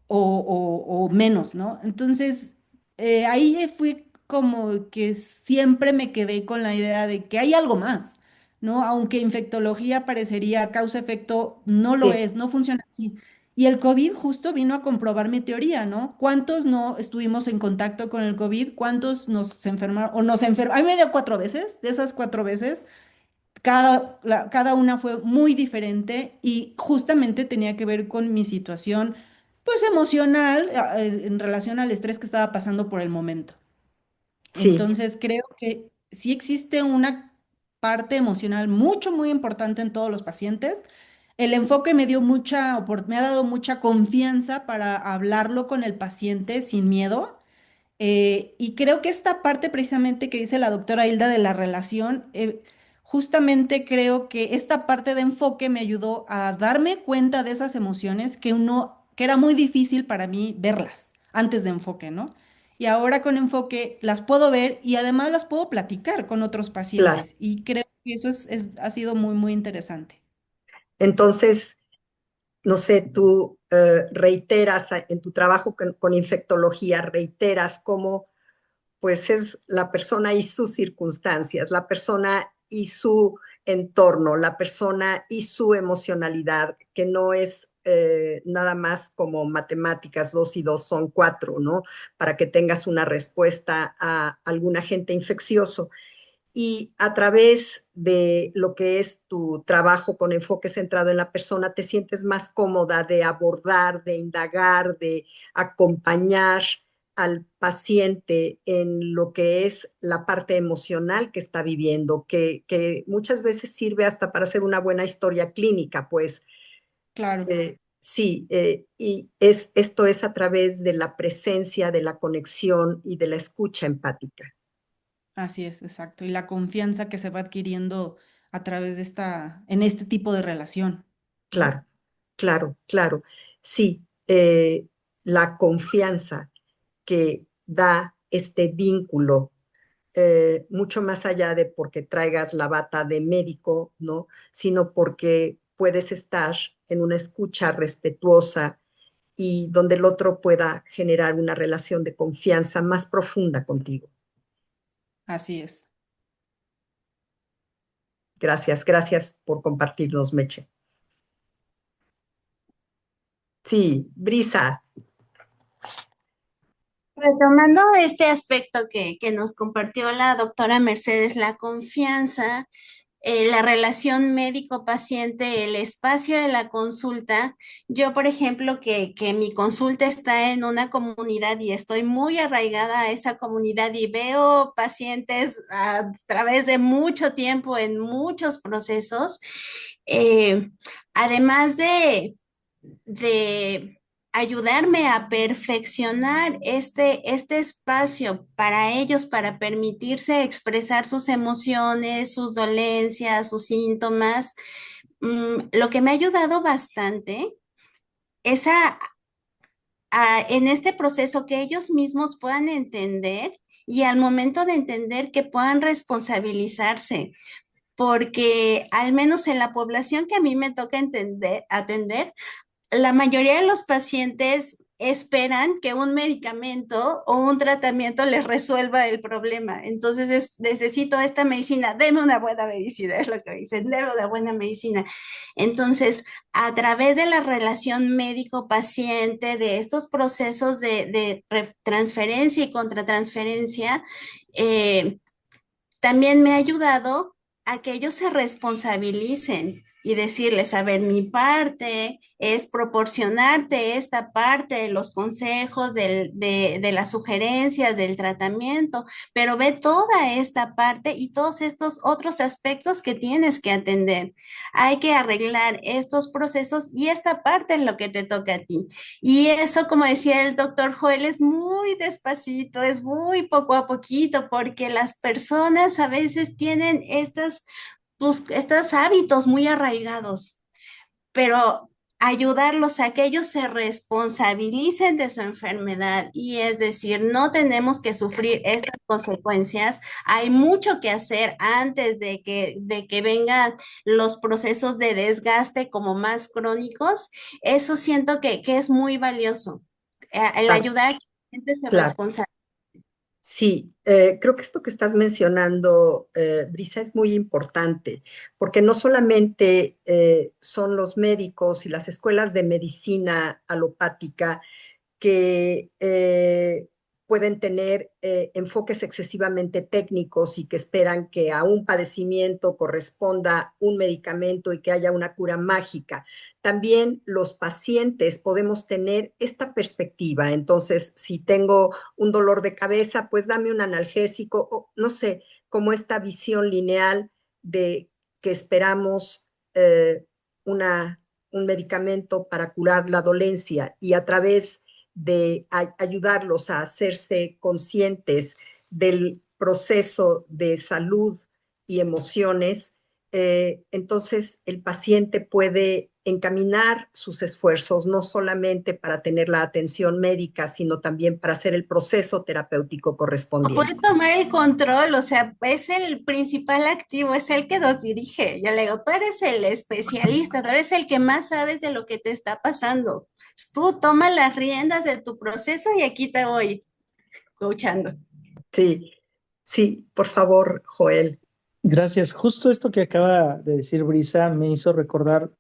o menos, ¿no? Entonces, ahí fui como que siempre me quedé con la idea de que hay algo más, ¿no? Aunque infectología parecería causa-efecto, no lo Sí, es, no funciona así. Y el COVID justo vino a comprobar mi teoría, ¿no? ¿Cuántos no estuvimos en contacto con el COVID? ¿Cuántos nos enfermaron o nos enfermaron? A mí me dio 4 veces, de esas 4 veces, cada una fue muy diferente y justamente tenía que ver con mi situación, pues emocional, en relación al estrés que estaba pasando por el momento. sí, Entonces creo que sí existe una parte emocional mucho, muy importante en todos los pacientes. El enfoque me ha dado mucha confianza para hablarlo con el paciente sin miedo. Y creo que esta parte precisamente que dice la doctora Hilda de la relación, justamente creo que esta parte de enfoque me ayudó a darme cuenta de esas emociones que era muy difícil para mí verlas antes de enfoque, ¿no? Y ahora con enfoque las puedo ver y además las puedo platicar con otros claro. pacientes. Y creo que eso ha sido muy, muy interesante. Entonces, no sé, tú reiteras en tu trabajo con infectología, reiteras cómo pues es la persona y sus circunstancias, la persona y su entorno, la persona y su emocionalidad, que no es nada más como matemáticas, 2 y 2 son 4, ¿no? Para que tengas una respuesta a algún agente infeccioso. Y a través de lo que es tu trabajo con enfoque centrado en la persona, te sientes más cómoda de abordar, de indagar, de acompañar al paciente en lo que es la parte emocional que está viviendo, que muchas veces sirve hasta para hacer una buena historia clínica, pues Claro. sí, y esto es a través de la presencia, de la conexión y de la escucha empática. Así es, exacto. Y la confianza que se va adquiriendo a través de en este tipo de relación, ¿no? Claro, claro, claro. Sí, la confianza que da este vínculo, mucho más allá de porque traigas la bata de médico, ¿no? Sino porque puedes estar en una escucha respetuosa y donde el otro pueda generar una relación de confianza más profunda contigo. Así es. Gracias, gracias por compartirnos, Meche. Sí, Brisa, Retomando este aspecto que nos compartió la doctora Mercedes, la confianza, la relación médico-paciente, el espacio de la consulta. Yo, por ejemplo, que mi consulta está en una comunidad y estoy muy arraigada a esa comunidad y veo pacientes a través de mucho tiempo en muchos procesos, eh, además de ayudarme a perfeccionar este espacio para ellos, para permitirse expresar sus emociones, sus dolencias, sus síntomas. Lo que me ha ayudado bastante es en este proceso que ellos mismos puedan entender y al momento de entender que puedan responsabilizarse porque al menos en la población que a mí me toca atender, la mayoría de los pacientes esperan que un medicamento o un tratamiento les resuelva el problema. Entonces, necesito esta medicina, deme una buena medicina, es lo que dicen, deme una buena medicina. Entonces, a través de la relación médico-paciente, de estos procesos de transferencia y contratransferencia, también me ha ayudado a que ellos se responsabilicen y decirles, a ver, mi parte es proporcionarte esta parte de los consejos, de las sugerencias, del tratamiento, pero ve toda esta parte y todos estos otros aspectos que tienes que atender. Hay que arreglar estos procesos y esta parte es lo que te toca a ti. Y eso, como decía el doctor Joel, es muy despacito, es muy poco a poquito, porque las personas a veces tienen estos hábitos muy arraigados, pero ayudarlos a que ellos se responsabilicen de su enfermedad y es decir, no tenemos que sufrir estas consecuencias. Hay mucho que hacer antes de que vengan los procesos de desgaste como más crónicos. Eso siento que es muy valioso, el Claro, ayudar a que la gente se claro. responsabilice. Sí, creo que esto que estás mencionando, Brisa, es muy importante, porque no solamente son los médicos y las escuelas de medicina alopática que pueden tener enfoques excesivamente técnicos y que esperan que a un padecimiento corresponda un medicamento y que haya una cura mágica. También los pacientes podemos tener esta perspectiva. Entonces, si tengo un dolor de cabeza, pues dame un analgésico, o no sé, como esta visión lineal de que esperamos una, un medicamento para curar la dolencia y a través de ayudarlos a hacerse conscientes del proceso de salud y emociones, entonces el paciente puede encaminar sus esfuerzos no solamente para tener la atención médica, sino también para hacer el proceso terapéutico O puede correspondiente. tomar el control, o sea, es el principal activo, es el que nos dirige. Yo le digo, tú eres el especialista, tú eres el que más sabes de lo que te está pasando. Tú toma las riendas de tu proceso y aquí te voy coachando. Sí, sí, por favor, Joel. Gracias. Justo esto que acaba de decir Brisa me hizo recordar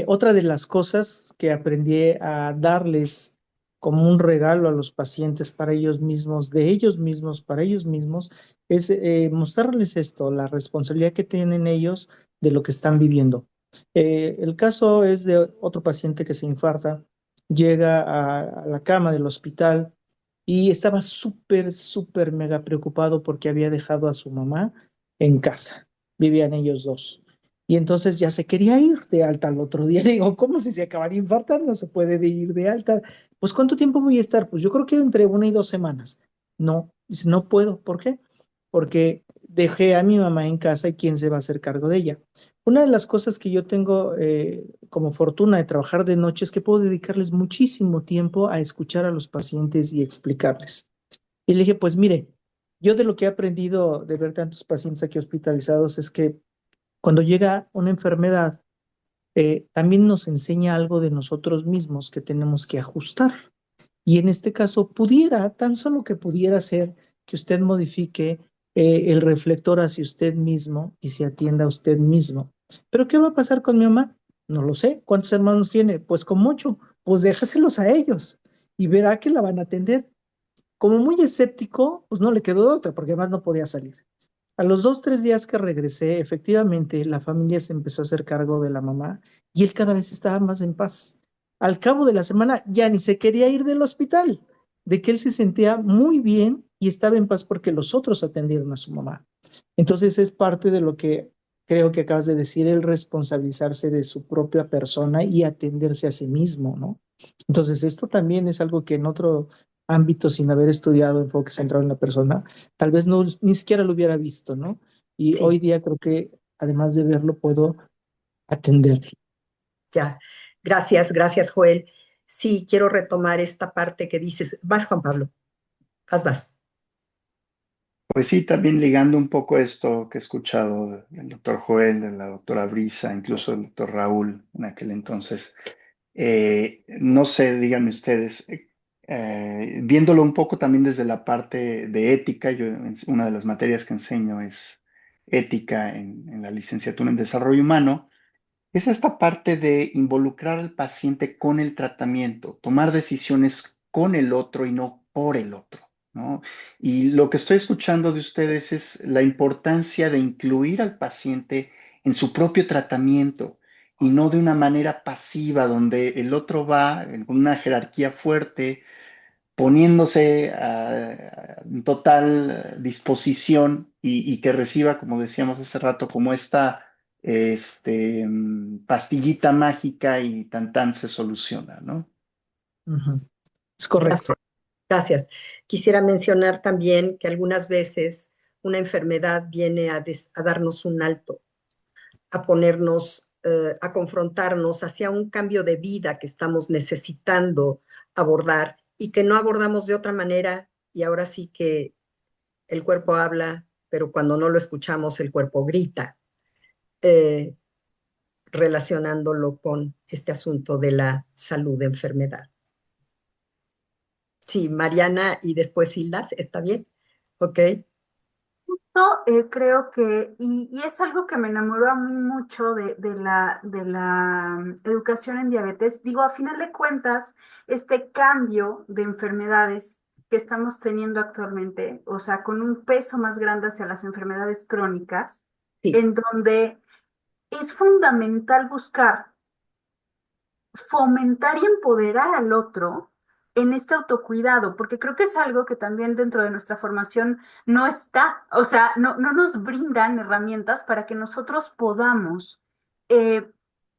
otra de las cosas que aprendí a darles como un regalo a los pacientes para ellos mismos, de ellos mismos, para ellos mismos, es mostrarles esto, la responsabilidad que tienen ellos de lo que están viviendo. El caso es de otro paciente que se infarta, llega a la cama del hospital y estaba súper, súper mega preocupado porque había dejado a su mamá en casa. Vivían ellos dos. Y entonces ya se quería ir de alta al otro día. Le digo, ¿cómo si se acaba de infartar? No se puede ir de alta. Pues ¿cuánto tiempo voy a estar? Pues yo creo que entre 1 y 2 semanas. No, dice, no puedo. ¿Por qué? Porque dejé a mi mamá en casa y ¿quién se va a hacer cargo de ella? Una de las cosas que yo tengo como fortuna de trabajar de noche es que puedo dedicarles muchísimo tiempo a escuchar a los pacientes y explicarles. Y le dije, pues mire, yo de lo que he aprendido de ver tantos pacientes aquí hospitalizados es que cuando llega una enfermedad, también nos enseña algo de nosotros mismos que tenemos que ajustar. Y en este caso, pudiera, tan solo que pudiera ser que usted modifique el reflector hacia usted mismo y se atienda a usted mismo. ¿Pero qué va a pasar con mi mamá? No lo sé. ¿Cuántos hermanos tiene? Pues con 8. Pues déjaselos a ellos y verá que la van a atender. Como muy escéptico, pues no le quedó de otra, porque además no podía salir. A los 2, 3 días que regresé, efectivamente, la familia se empezó a hacer cargo de la mamá y él cada vez estaba más en paz. Al cabo de la semana ya ni se quería ir del hospital, de que él se sentía muy bien y estaba en paz porque los otros atendieron a su mamá. Entonces es parte de lo que creo que acabas de decir, el responsabilizarse de su propia persona y atenderse a sí mismo, ¿no? Entonces esto también es algo que en otro ámbito, sin haber estudiado enfoque centrado en la persona, tal vez no, ni siquiera lo hubiera visto, ¿no? Y hoy Sí, día creo que además de verlo, puedo atenderlo. ya. Gracias, gracias, Joel. Sí, quiero retomar esta parte que dices. Vas, Juan Pablo. Vas, vas. Pues sí, también ligando un poco esto que he escuchado del doctor Joel, de la doctora Brisa, incluso del doctor Raúl en aquel entonces. No sé, díganme ustedes, viéndolo un poco también desde la parte de ética, una de las materias que enseño es ética en la licenciatura en desarrollo humano, es esta parte de involucrar al paciente con el tratamiento, tomar decisiones con el otro y no por el otro, ¿no? Y lo que estoy escuchando de ustedes es la importancia de incluir al paciente en su propio tratamiento y no de una manera pasiva donde el otro va con una jerarquía fuerte poniéndose en total disposición y que reciba, como decíamos hace rato, como esta pastillita mágica y tan tan se soluciona, ¿no? Ujú. Es correcto. Gracias. Quisiera mencionar también que algunas veces una enfermedad viene a darnos un alto, a ponernos, a confrontarnos hacia un cambio de vida que estamos necesitando abordar y que no abordamos de otra manera. Y ahora sí que el cuerpo habla, pero cuando no lo escuchamos, el cuerpo grita, eh, relacionándolo con este asunto de la salud de enfermedad. Sí, Mariana y después Silas, ¿está bien? Ok. Creo que, y es algo que me enamoró a mí mucho de la educación en diabetes. Digo, a final de cuentas, este cambio de enfermedades que estamos teniendo actualmente, o sea, con un peso más grande hacia las enfermedades crónicas, Sí, en donde es fundamental buscar fomentar y empoderar al otro en este autocuidado, porque creo que es algo que también dentro de nuestra formación no está, o sea, no nos brindan herramientas para que nosotros podamos, eh,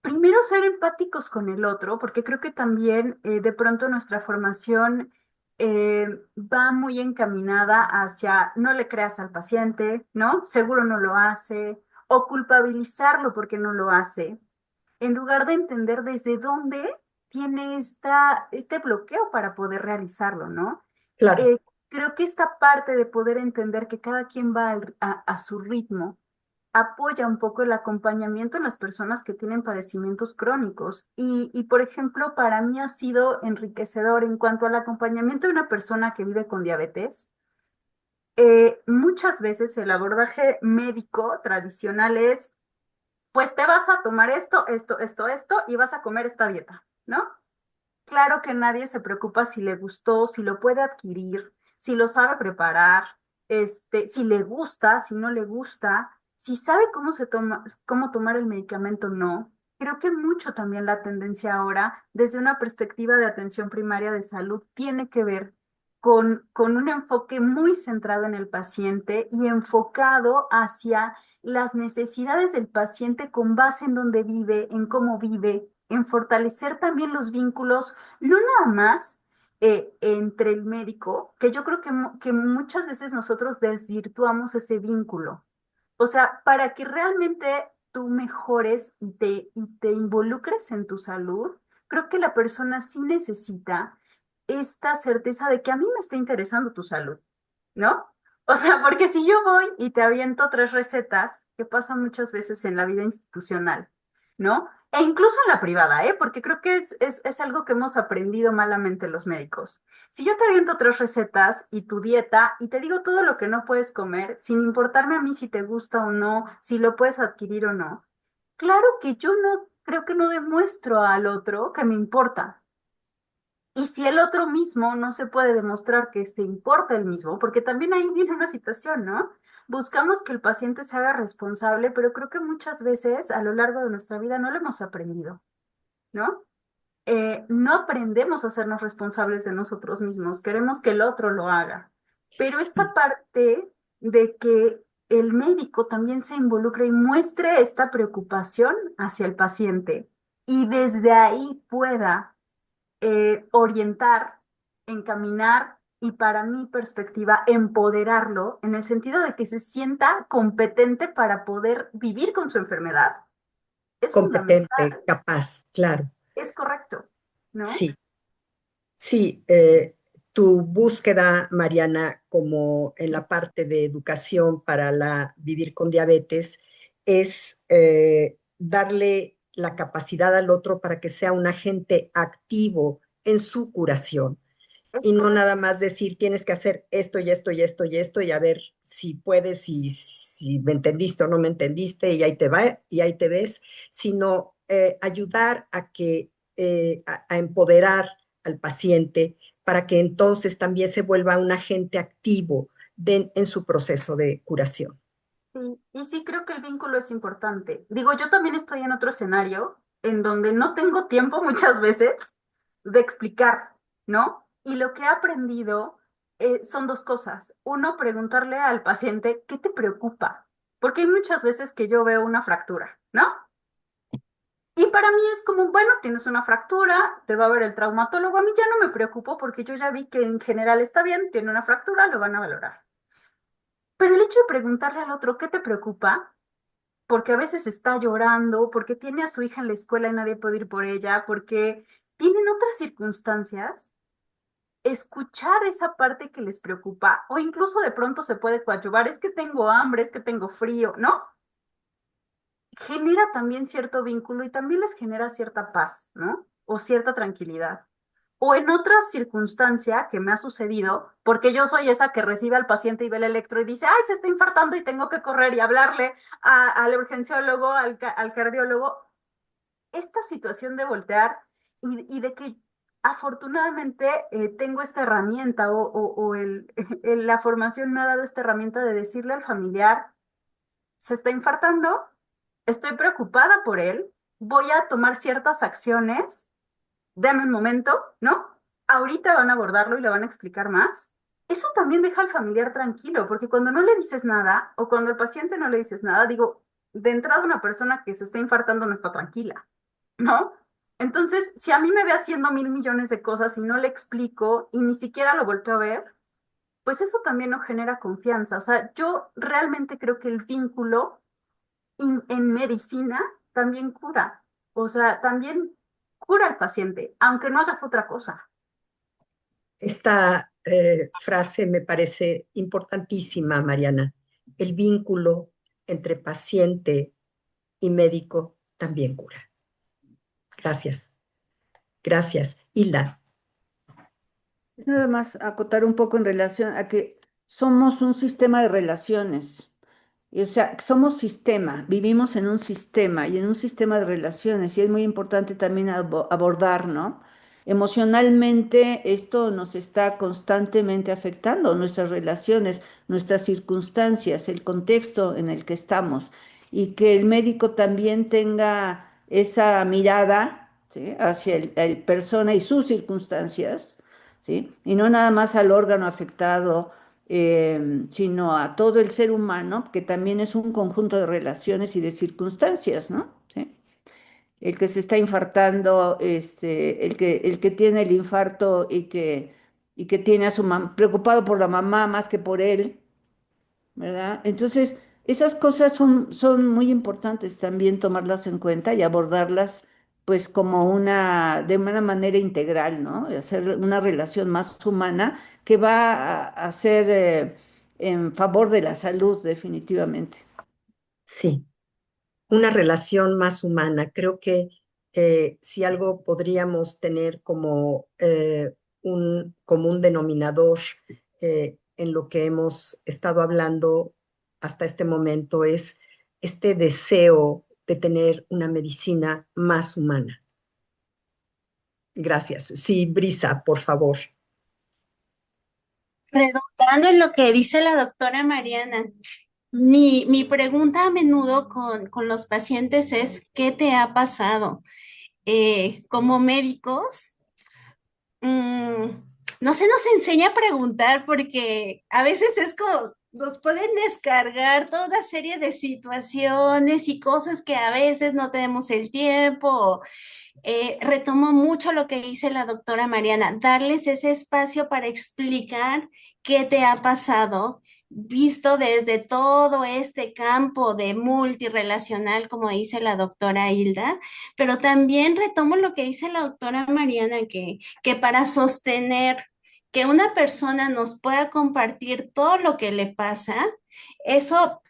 primero ser empáticos con el otro, porque creo que también de pronto nuestra formación va muy encaminada hacia no le creas al paciente, ¿no? Seguro no lo hace, o culpabilizarlo porque no lo hace en lugar de entender desde dónde tiene este bloqueo para poder realizarlo, ¿no? claro, Eh, Creo que esta parte de poder entender que cada quien va a su ritmo apoya un poco el acompañamiento en las personas que tienen padecimientos crónicos. Por ejemplo, para mí ha sido enriquecedor en cuanto al acompañamiento de una persona que vive con diabetes. Muchas veces el abordaje médico tradicional es pues te vas a tomar esto, y vas a comer esta dieta, ¿no? Claro que nadie se preocupa si le gustó, si lo puede adquirir, si lo sabe preparar, si le gusta, si no le gusta, si sabe cómo se toma, cómo tomar el medicamento, no. Creo que mucho también la tendencia ahora, desde una perspectiva de atención primaria de salud, tiene que ver con un enfoque muy centrado en el paciente y enfocado hacia las necesidades del paciente con base en dónde vive, en cómo vive, en fortalecer también los vínculos, no nada más entre el médico, que yo creo que muchas veces nosotros desvirtuamos ese vínculo. O sea, para que realmente tú mejores y te involucres en tu salud, creo que la persona sí necesita esta certeza de que a mí me está interesando tu salud, ¿no? O sea, porque si yo voy y te aviento 3 recetas, que pasa muchas veces en la vida institucional, ¿no? E incluso en la privada, ¿eh? Porque creo que es algo que hemos aprendido malamente los médicos. Si yo te aviento 3 recetas y tu dieta y te digo todo lo que no puedes comer, sin importarme a mí si te gusta o no, si lo puedes adquirir o no, claro que yo no creo que no demuestro al otro que me importa. Y si el otro mismo no se puede demostrar que se importa el mismo, porque también ahí viene una situación, ¿no? Buscamos que el paciente se haga responsable, pero creo que muchas veces a lo largo de nuestra vida no lo hemos aprendido, ¿no? No aprendemos a hacernos responsables de nosotros mismos, queremos que el otro lo haga. Pero esta sí, parte de que el médico también se involucre y muestre esta preocupación hacia el paciente y desde ahí pueda orientar, encaminar y para mi perspectiva empoderarlo en el sentido de que se sienta competente para poder vivir con su enfermedad. Es competente, fundamental, capaz, claro. es correcto, ¿no? Sí, sí, tu búsqueda, Mariana, como en la parte de educación para vivir con diabetes, es darle la capacidad al otro para que sea un agente activo en su curación Es y no correcto. nada más decir tienes que hacer esto y esto y esto y esto y a ver si puedes y si me entendiste o no me entendiste y ahí te va y ahí te ves, sino ayudar a a empoderar al paciente para que entonces también se vuelva un agente activo en su proceso de curación. Sí, y sí creo que el vínculo es importante. Digo, yo también estoy en otro escenario en donde no tengo tiempo muchas veces de explicar, ¿no? Y lo que he aprendido son dos cosas. Uno, preguntarle al paciente, ¿qué te preocupa? Porque hay muchas veces que yo veo una fractura, ¿no? Y para mí es como, bueno, tienes una fractura, te va a ver el traumatólogo. A mí ya no me preocupo porque yo ya vi que en general está bien, tiene una fractura, lo van a valorar. Pero el hecho de preguntarle al otro, ¿qué te preocupa? Porque a veces está llorando, porque tiene a su hija en la escuela y nadie puede ir por ella, porque tienen otras circunstancias, escuchar esa parte que les preocupa, o incluso de pronto se puede coadyuvar, es que tengo hambre, es que tengo frío, ¿no? Genera también cierto vínculo y también les genera cierta paz, ¿no? O cierta tranquilidad. O en otra circunstancia que me ha sucedido, porque yo soy esa que recibe al paciente y ve el electro y dice, ay, se está infartando y tengo que correr y hablarle al urgenciólogo, al cardiólogo. Esta situación de voltear y de que afortunadamente tengo esta herramienta la formación me ha dado esta herramienta de decirle al familiar, se está infartando, estoy preocupada por él, voy a tomar ciertas acciones, dame un momento, ¿no? Ahorita van a abordarlo y le van a explicar más. Eso también deja al familiar tranquilo, porque cuando no le dices nada o cuando el paciente no le dices nada, digo, de entrada una persona que se está infartando no está tranquila, ¿no? Entonces, si a mí me ve haciendo 1.000 millones de cosas y no le explico y ni siquiera lo volteo a ver, pues eso también no genera confianza. O sea, yo realmente creo que el vínculo en medicina también cura. O sea, también cura al paciente, aunque no hagas otra cosa. Esta frase me parece importantísima, Mariana. El vínculo entre paciente y médico también cura. Gracias. Gracias. Hilda. Nada más acotar un poco en relación a que somos un sistema de relaciones. O sea, somos sistema, vivimos en un sistema y en un sistema de relaciones y es muy importante también abordar, ¿no? Emocionalmente esto nos está constantemente afectando, nuestras relaciones, nuestras circunstancias, el contexto en el que estamos y que el médico también tenga esa mirada, ¿sí? Hacia el persona y sus circunstancias, ¿sí? Y no nada más al órgano afectado sino a todo el ser humano, que también es un conjunto de relaciones y de circunstancias, ¿no? ¿Sí? El que se está infartando, el que tiene el infarto y que tiene a su mamá, preocupado por la mamá más que por él, ¿verdad? Entonces, esas cosas son muy importantes también tomarlas en cuenta y abordarlas pues como de una manera integral, ¿no? Y hacer una relación más humana que va a ser en favor de la salud, definitivamente. Sí, una relación más humana. Creo que si algo podríamos tener como un común denominador en lo que hemos estado hablando hasta este momento es este deseo de tener una medicina más humana. Gracias. Sí, Brisa, por favor. Redundando en lo que dice la doctora Mariana, mi pregunta a menudo con los pacientes es, ¿qué te ha pasado? Como médicos, mm, no se nos enseña a preguntar porque a veces es como, nos pueden descargar toda una serie de situaciones y cosas que a veces no tenemos el tiempo. Retomo mucho lo que dice la doctora Mariana, darles ese espacio para explicar qué te ha pasado, visto desde todo este campo de multirelacional, como dice la doctora Hilda, pero también retomo lo que dice la doctora Mariana, que para sostener que una persona nos pueda compartir todo lo que le pasa, eso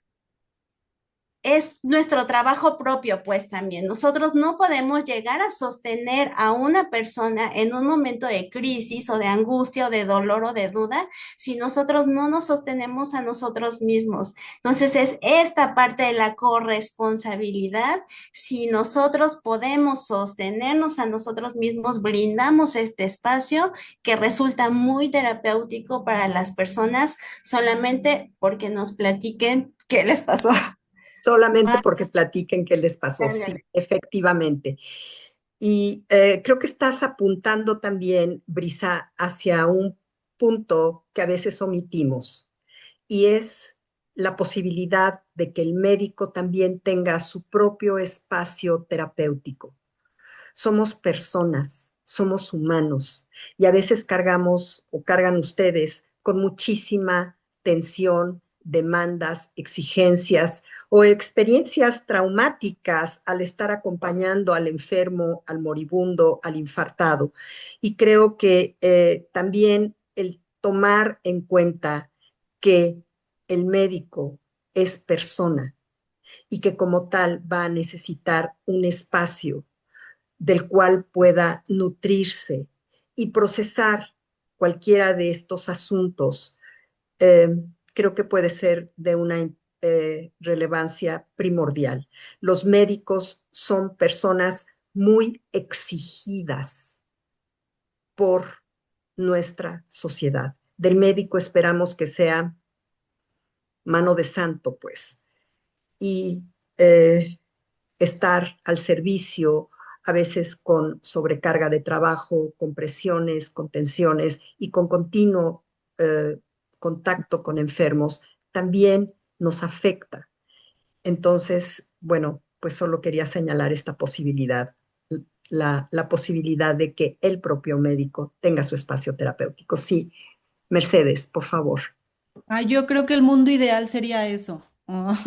es nuestro trabajo propio, pues también. Nosotros no podemos llegar a sostener a una persona en un momento de crisis o de angustia o de dolor o de duda si nosotros no nos sostenemos a nosotros mismos. Entonces es esta parte de la corresponsabilidad. Si nosotros podemos sostenernos a nosotros mismos, brindamos este espacio que resulta muy terapéutico para las personas solamente porque nos platiquen qué les pasó. Solamente porque platiquen qué les pasó. Sí, Ándale. efectivamente. Y creo que estás apuntando también, Brisa, hacia un punto que a veces omitimos, y es la posibilidad de que el médico también tenga su propio espacio terapéutico. Somos personas, somos humanos, y a veces cargamos o cargan ustedes con muchísima tensión, demandas, exigencias o experiencias traumáticas al estar acompañando al enfermo, al moribundo, al infartado. Y creo que también el tomar en cuenta que el médico es persona y que como tal va a necesitar un espacio del cual pueda nutrirse y procesar cualquiera de estos asuntos, eh, creo que puede ser de una relevancia primordial. Los médicos son personas muy exigidas por nuestra sociedad. Del médico esperamos que sea mano de santo, pues, y estar al servicio, a veces con sobrecarga de trabajo, con presiones, con tensiones y con continuo eh, contacto con enfermos, también nos afecta. Entonces, bueno, pues solo quería señalar esta posibilidad, la posibilidad de que el propio médico tenga su espacio terapéutico. Sí, Mercedes, por favor. Ah, yo creo que el mundo ideal sería eso. A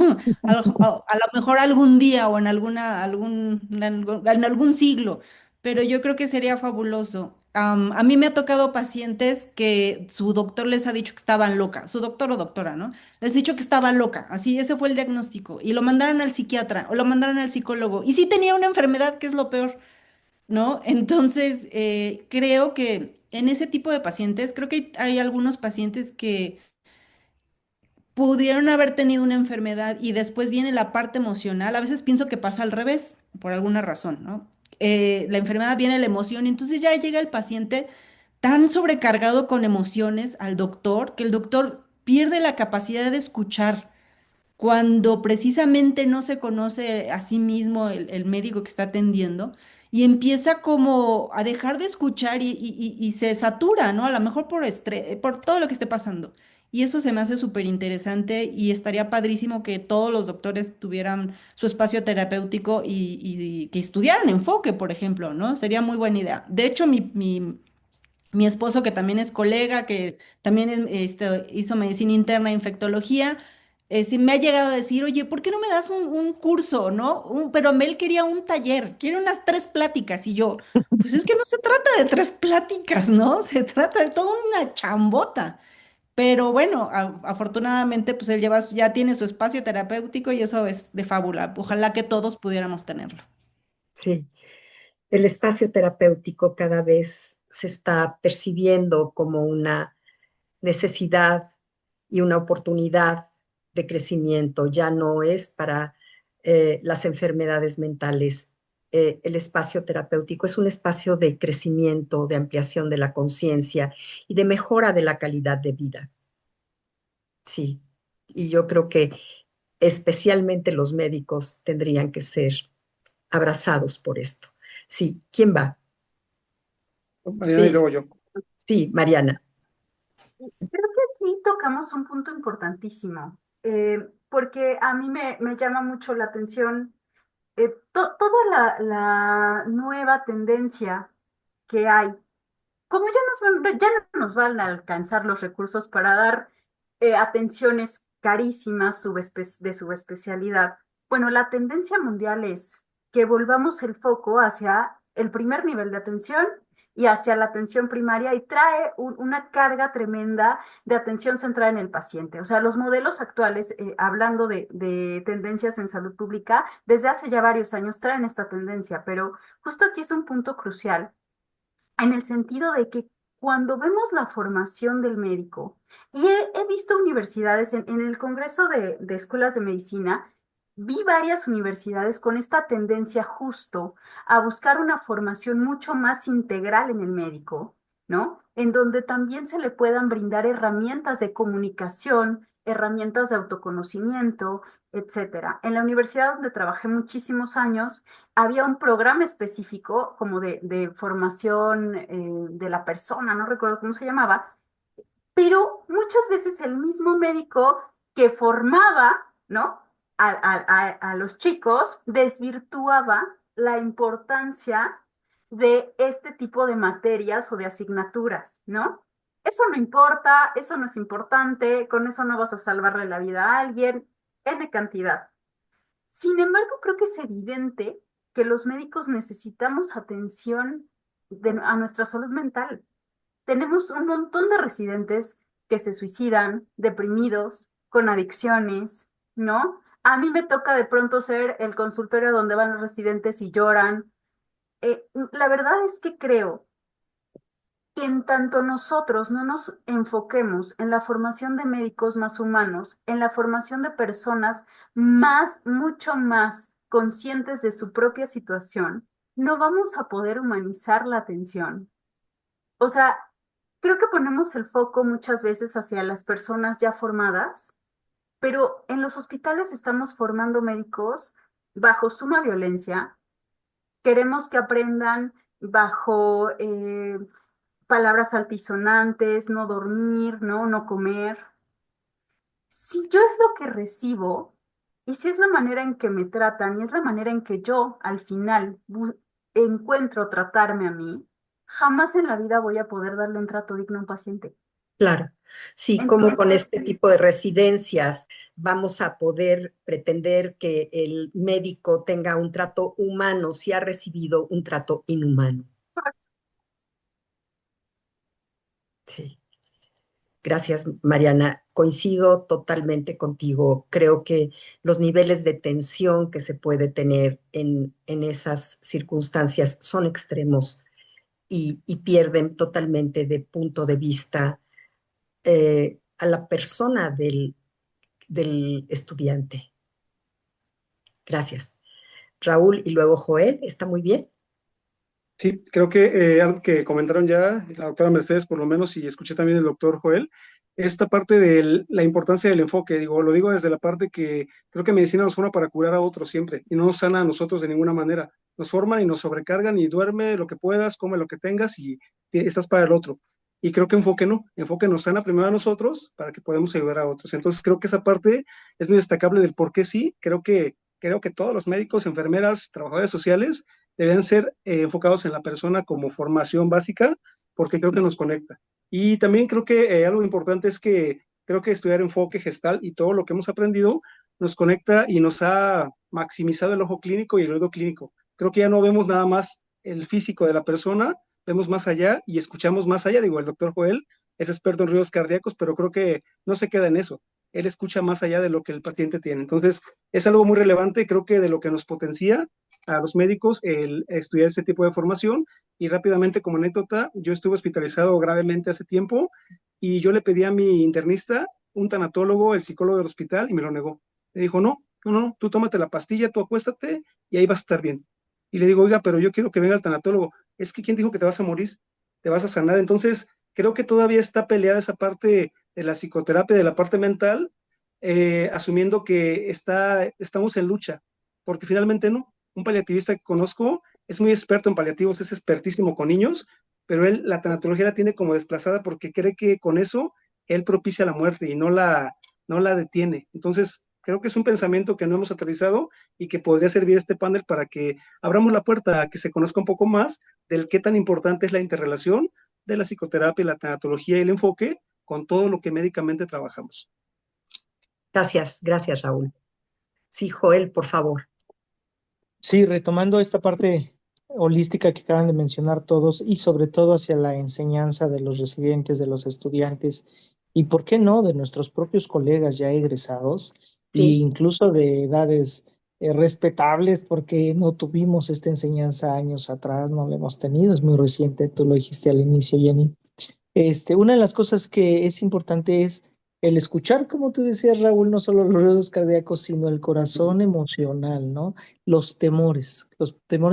lo mejor algún día o en en algún siglo, pero yo creo que sería fabuloso. A mí me ha tocado pacientes que su doctor les ha dicho que estaban loca, su doctor o doctora, ¿no? Les ha dicho que estaba loca, así, ese fue el diagnóstico, y lo mandaron al psiquiatra o lo mandaron al psicólogo, y sí tenía una enfermedad, que es lo peor, ¿no? Entonces, creo que en ese tipo de pacientes, creo que hay algunos pacientes que pudieron haber tenido una enfermedad y después viene la parte emocional. A veces pienso que pasa al revés, por alguna razón, ¿no? La enfermedad viene la emoción y entonces ya llega el paciente tan sobrecargado con emociones al doctor que el doctor pierde la capacidad de escuchar cuando precisamente no se conoce a sí mismo el médico que está atendiendo y empieza como a dejar de escuchar y se satura, ¿no? A lo mejor por estrés, por todo lo que esté pasando. Y eso se me hace súper interesante y estaría padrísimo que todos los doctores tuvieran su espacio terapéutico y que estudiaran enfoque, por ejemplo, ¿no? Sería muy buena idea. De hecho, mi esposo, que también es colega, que también hizo medicina interna e infectología, sí me ha llegado a decir, oye, ¿por qué no me das un curso, no? Pero él quería un taller, quiere unas 3 pláticas. Y yo, pues es que no se trata de 3 pláticas, ¿no? Se trata de toda una chambota. Pero bueno, afortunadamente, pues él ya tiene su espacio terapéutico y eso es de fábula. Ojalá que todos pudiéramos tenerlo. Sí. El espacio terapéutico cada vez se está percibiendo como una necesidad y una oportunidad de crecimiento. Ya no es para las enfermedades mentales. El espacio terapéutico es un espacio de crecimiento, de ampliación de la conciencia y de mejora de la calidad de vida. Sí, y yo creo que especialmente los médicos tendrían que ser abrazados por esto. Sí, ¿quién va? Mariana y Sí, luego yo. sí, Mariana. Creo que aquí tocamos un punto importantísimo, porque a mí me llama mucho la atención toda la nueva tendencia que hay. Como ya no nos van a alcanzar los recursos para dar atenciones carísimas de subespecialidad, bueno, la tendencia mundial es que volvamos el foco hacia el primer nivel de atención y hacia la atención primaria y trae una carga tremenda de atención centrada en el paciente. O sea, los modelos actuales, hablando de tendencias en salud pública, desde hace ya varios años traen esta tendencia, pero justo aquí es un punto crucial en el sentido de que cuando vemos la formación del médico, y he visto universidades en el Congreso de Escuelas de Medicina, vi varias universidades con esta tendencia justo a buscar una formación mucho más integral en el médico, ¿no? En donde también se le puedan brindar herramientas de comunicación, herramientas de autoconocimiento, etcétera. En la universidad donde trabajé muchísimos años, había un programa específico como de formación de la persona, no recuerdo cómo se llamaba, pero muchas veces el mismo médico que formaba, ¿no? A los chicos desvirtuaba la importancia de este tipo de materias o de asignaturas, ¿no? Eso no importa, eso no es importante, con eso no vas a salvarle la vida a alguien, N cantidad. Sin embargo, creo que es evidente que los médicos necesitamos atención a nuestra salud mental. Tenemos un montón de residentes que se suicidan, deprimidos, con adicciones, ¿no? A mí me toca de pronto ser el consultorio donde van los residentes y lloran. La verdad es que creo que en tanto nosotros no nos enfoquemos en la formación de médicos más humanos, en la formación de personas mucho más conscientes de su propia situación, no vamos a poder humanizar la atención. O sea, creo que ponemos el foco muchas veces hacia las personas ya formadas, pero en los hospitales estamos formando médicos bajo suma violencia. Queremos que aprendan bajo palabras altisonantes, no dormir, ¿no? No comer. Si yo es lo que recibo y si es la manera en que me tratan y es la manera en que yo al final encuentro tratarme a mí, jamás en la vida voy a poder darle un trato digno a un paciente. Claro, sí, como con Entonces, este tipo de residencias vamos a poder pretender que el médico tenga un trato humano si ha recibido un trato inhumano. Sí. Gracias, Mariana. Coincido totalmente contigo. Creo que los niveles de tensión que se puede tener en esas circunstancias son extremos y pierden totalmente de punto de vista a la persona del estudiante. Gracias. Raúl y luego Joel, ¿está muy bien? Sí, creo que algo que comentaron ya la doctora Mercedes, por lo menos, y escuché también el doctor Joel, esta parte de la importancia del enfoque, lo digo desde la parte que creo que medicina nos forma para curar a otros siempre, y no nos sana a nosotros de ninguna manera. Nos forman y nos sobrecargan y duerme lo que puedas, come lo que tengas y estás para el otro. Y creo que enfoque no, enfoque nos sana primero a nosotros para que podamos ayudar a otros. Entonces creo que esa parte es muy destacable del por qué sí, creo que todos los médicos, enfermeras, trabajadores sociales deben ser enfocados en la persona como formación básica, porque creo que nos conecta. Y también creo que algo importante es que creo que estudiar enfoque gestal y todo lo que hemos aprendido nos conecta y nos ha maximizado el ojo clínico y el oído clínico. Creo que ya no vemos nada más el físico de la persona, vemos más allá y escuchamos más allá. El doctor Joel es experto en ruidos cardíacos, pero creo que no se queda en eso. Él escucha más allá de lo que el paciente tiene. Entonces, es algo muy relevante, creo que de lo que nos potencia a los médicos el estudiar este tipo de formación. Y rápidamente, como anécdota, yo estuve hospitalizado gravemente hace tiempo y yo le pedí a mi internista, un tanatólogo, el psicólogo del hospital, y me lo negó. Me dijo, no, tú tómate la pastilla, tú acuéstate y ahí vas a estar bien. Y le digo, oiga, pero yo quiero que venga el tanatólogo. Es que ¿quién dijo que te vas a morir? Te vas a sanar. Entonces, creo que todavía está peleada esa parte de la psicoterapia, de la parte mental, asumiendo que estamos en lucha, porque finalmente no. Un paliativista que conozco es muy experto en paliativos, es expertísimo con niños, pero él la tanatología la tiene como desplazada porque cree que con eso él propicia la muerte y no la detiene. Entonces, creo que es un pensamiento que no hemos aterrizado y que podría servir este panel para que abramos la puerta a que se conozca un poco más del qué tan importante es la interrelación de la psicoterapia, la tanatología y el enfoque con todo lo que médicamente trabajamos. Gracias, Raúl. Sí, Joel, por favor. Sí, retomando esta parte holística que acaban de mencionar todos y sobre todo hacia la enseñanza de los residentes, de los estudiantes y, ¿por qué no?, de nuestros propios colegas ya egresados e Sí, incluso de edades respetables, porque no tuvimos esta enseñanza años atrás, no la hemos tenido, es muy reciente, tú lo dijiste al inicio, Jenny. Una de las cosas que es importante es el escuchar, como tú decías, Raúl, no solo los ruidos cardíacos, sino el corazón emocional, ¿no? Los temores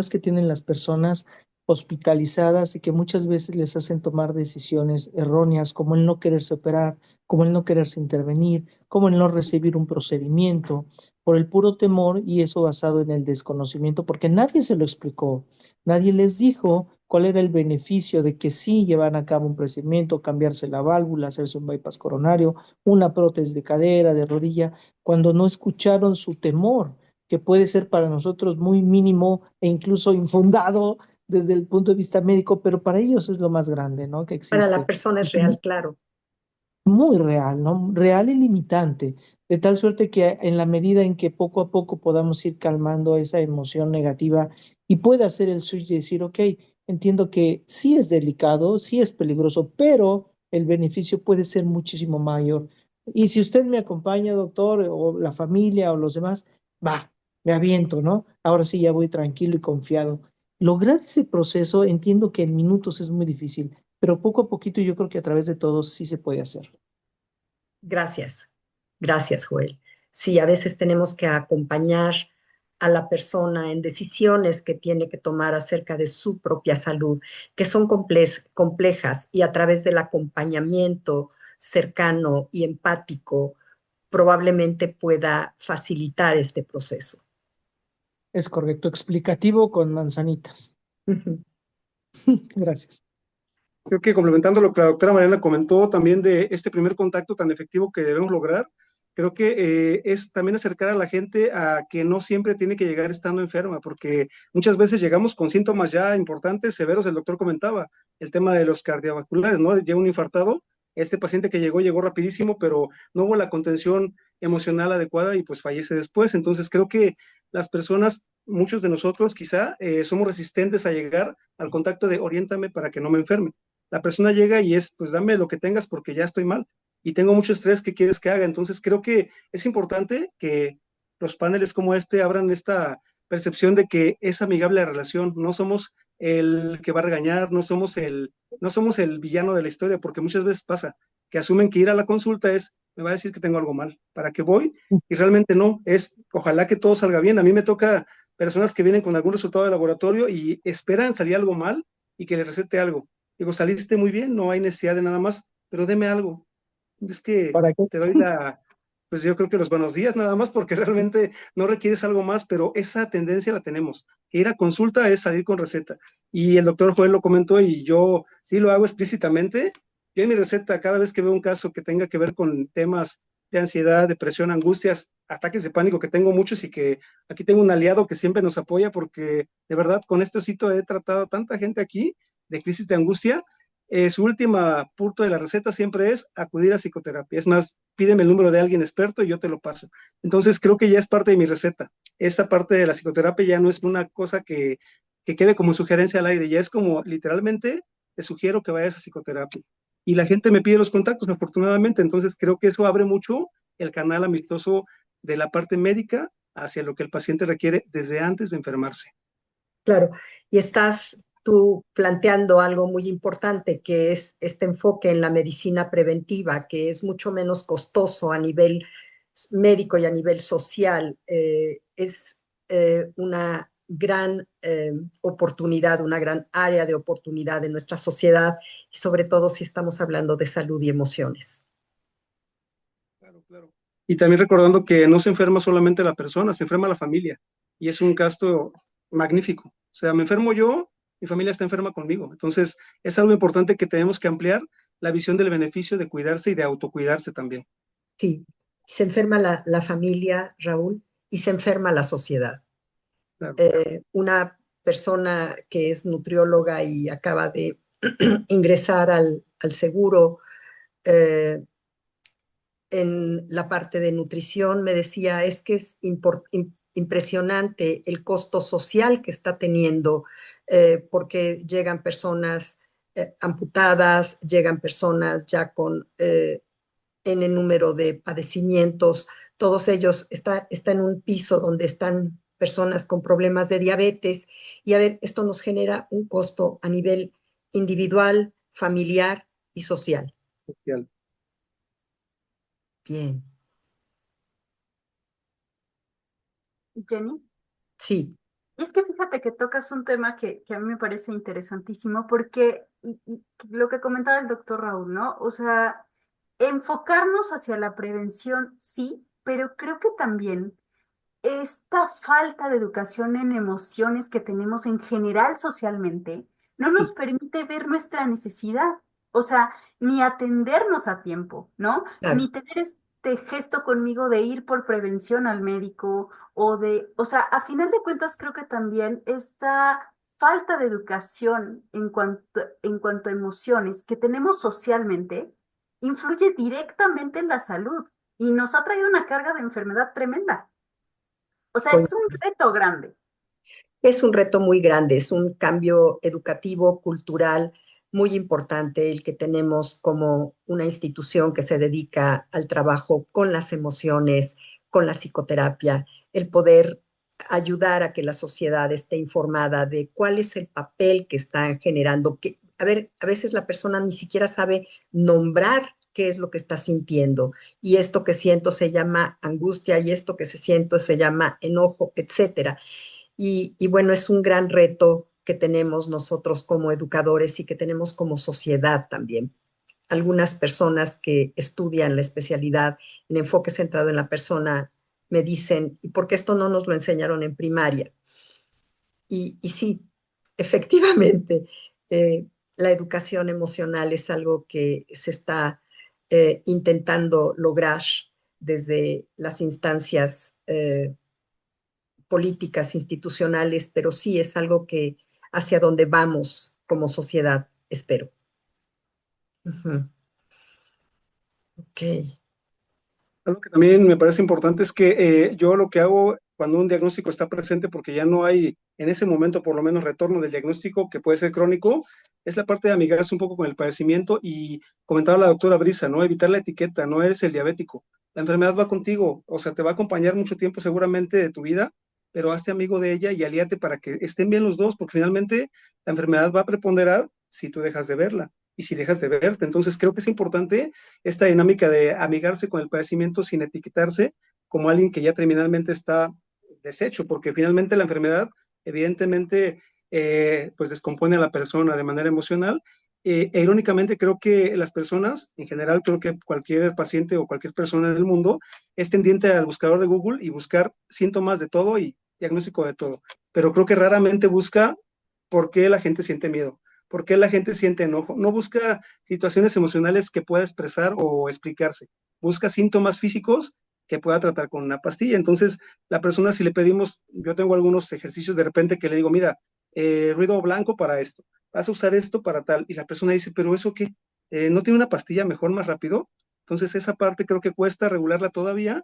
que tienen las personas hospitalizadas y que muchas veces les hacen tomar decisiones erróneas, como el no quererse operar, como el no quererse intervenir, como el no recibir un procedimiento, por el puro temor y eso basado en el desconocimiento, porque nadie se lo explicó. Nadie les dijo cuál era el beneficio de que sí llevan a cabo un procedimiento, cambiarse la válvula, hacerse un bypass coronario, una prótesis de cadera, de rodilla, cuando no escucharon su temor, que puede ser para nosotros muy mínimo e incluso infundado desde el punto de vista médico, pero para ellos es lo más grande, ¿no?, que para la existe. persona es real, claro. Muy real, ¿no? Real y limitante, de tal suerte que en la medida en que poco a poco podamos ir calmando esa emoción negativa y pueda hacer el switch de decir, ok, entiendo que sí es delicado, sí es peligroso, pero el beneficio puede ser muchísimo mayor. Y si usted me acompaña, doctor, o la familia o los demás, va, me aviento, ¿no? Ahora sí ya voy tranquilo y confiado. Lograr ese proceso, entiendo que en minutos es muy difícil, pero poco a poquito yo creo que a través de todos sí se puede hacer. Gracias, gracias, Joel. Sí, a veces tenemos que acompañar a la persona en decisiones que tiene que tomar acerca de su propia salud, que son complejas y a través del acompañamiento cercano y empático probablemente pueda facilitar este proceso. Es correcto, explicativo con manzanitas. Ujú. Gracias. Creo que complementando lo que la doctora Mariana comentó también de este primer contacto tan efectivo que debemos lograr, creo que es también acercar a la gente a que no siempre tiene que llegar estando enferma, porque muchas veces llegamos con síntomas ya importantes, severos, el doctor comentaba, el tema de los cardiovasculares, ¿no? Llega un infartado, este paciente que llegó rapidísimo, pero no hubo la contención emocional adecuada y pues fallece después. Entonces creo que las personas, muchos de nosotros quizá, somos resistentes a llegar al contacto de oriéntame para que no me enferme. La persona llega y es, pues dame lo que tengas porque ya estoy mal y tengo mucho estrés, ¿qué quieres que haga? Entonces creo que es importante que los paneles como este abran esta percepción de que es amigable la relación, no somos el que va a regañar, no somos el villano de la historia, porque muchas veces pasa que asumen que ir a la consulta es, me va a decir que tengo algo mal, ¿para qué voy? Y realmente no, es, ojalá que todo salga bien. A mí me toca personas que vienen con algún resultado de laboratorio y esperan salir algo mal y que le recete algo. Digo, saliste muy bien, no hay necesidad de nada más, pero deme algo. Es que ¿Para qué? te doy pues yo creo que los buenos días nada más, porque realmente no requieres algo más, pero esa tendencia la tenemos. Ir a consulta es salir con receta. Y el doctor Joel lo comentó y yo sí lo hago explícitamente. Yo en mi receta, cada vez que veo un caso que tenga que ver con temas de ansiedad, depresión, angustias, ataques de pánico, que tengo muchos y que aquí tengo un aliado que siempre nos apoya, porque de verdad con este osito he tratado a tanta gente aquí de crisis de angustia. Su última punto de la receta siempre es acudir a psicoterapia. Es más, pídeme el número de alguien experto y yo te lo paso. Entonces creo que ya es parte de mi receta. Esta parte de la psicoterapia ya no es una cosa que quede como sugerencia al aire, ya es como literalmente te sugiero que vayas a psicoterapia. Y la gente me pide los contactos, afortunadamente. Entonces creo que eso abre mucho el canal amistoso de la parte médica hacia lo que el paciente requiere desde antes de enfermarse. Claro, y estás tú planteando algo muy importante, que es este enfoque en la medicina preventiva, que es mucho menos costoso a nivel médico y a nivel social. Es una gran oportunidad, una gran área de oportunidad en nuestra sociedad, y sobre todo si estamos hablando de salud y emociones. Claro, claro. Y también recordando que no se enferma solamente la persona, se enferma la familia. Y es un gasto magnífico. O sea, me enfermo yo, mi familia está enferma conmigo. Entonces, es algo importante que tenemos que ampliar la visión del beneficio de cuidarse y de autocuidarse también. Sí, se enferma la familia, Raúl, y se enferma la sociedad. Claro. Una persona que es nutrióloga y acaba de ingresar al seguro en la parte de nutrición me decía, es que es impresionante el costo social que está teniendo porque llegan personas amputadas, llegan personas ya con N número de padecimientos, todos ellos está en un piso donde están personas con problemas de diabetes y a ver, esto nos genera un costo a nivel individual, familiar y social. Social. Bien, Jenny. sí, Y es que fíjate que tocas un tema que a mí me parece interesantísimo porque y lo que comentaba el doctor Raúl, ¿no? O sea, enfocarnos hacia la prevención, sí, pero creo que también esta falta de educación en emociones que tenemos en general socialmente no nos sí, permite ver nuestra necesidad, o sea, ni atendernos a tiempo, ¿no? claro. Ni tener este gesto conmigo de ir por prevención al médico o sea, a final de cuentas creo que también esta falta de educación en cuanto a emociones que tenemos socialmente influye directamente en la salud y nos ha traído una carga de enfermedad tremenda. O sea, es un reto grande. Es un reto muy grande, es un cambio educativo, cultural, muy importante el que tenemos como una institución que se dedica al trabajo con las emociones, con la psicoterapia, el poder ayudar a que la sociedad esté informada de cuál es el papel que están generando. Que, a ver, a veces la persona ni siquiera sabe nombrar qué es lo que está sintiendo y esto que siento se llama angustia y esto que se siento se llama enojo, etcétera. Y bueno, es un gran reto que tenemos nosotros como educadores y que tenemos como sociedad también. Algunas personas que estudian la especialidad en enfoque centrado en la persona me dicen, ¿y por qué esto no nos lo enseñaron en primaria? Y sí, efectivamente, la educación emocional es algo que se está intentando lograr desde las instancias políticas institucionales, pero sí es algo que hacia donde vamos como sociedad, espero. Ujú. Ok, Algo que también me parece importante es que yo lo que hago cuando un diagnóstico está presente, porque ya no hay en ese momento por lo menos retorno del diagnóstico que puede ser crónico, es la parte de amigarse un poco con el padecimiento y comentaba la doctora Brisa, ¿no? Evitar la etiqueta, no eres el diabético. La enfermedad va contigo, o sea, te va a acompañar mucho tiempo seguramente de tu vida, pero hazte amigo de ella y alíate para que estén bien los dos, porque finalmente la enfermedad va a preponderar si tú dejas de verla y si dejas de verte. Entonces creo que es importante esta dinámica de amigarse con el padecimiento sin etiquetarse como alguien que ya terminalmente está deshecho, porque finalmente la enfermedad evidentemente pues descompone a la persona de manera emocional. Irónicamente creo que las personas, en general creo que cualquier paciente o cualquier persona en el mundo es tendiente al buscador de Google y buscar síntomas de todo y diagnóstico de todo, pero creo que raramente busca por qué la gente siente miedo, por qué la gente siente enojo, no busca situaciones emocionales que pueda expresar o explicarse, busca síntomas físicos que pueda tratar con una pastilla. Entonces, la persona, si le pedimos, yo tengo algunos ejercicios de repente que le digo, mira, ruido blanco para esto, vas a usar esto para tal, y la persona dice, pero ¿eso qué? ¿No tiene una pastilla mejor, más rápido? Entonces, esa parte creo que cuesta regularla todavía,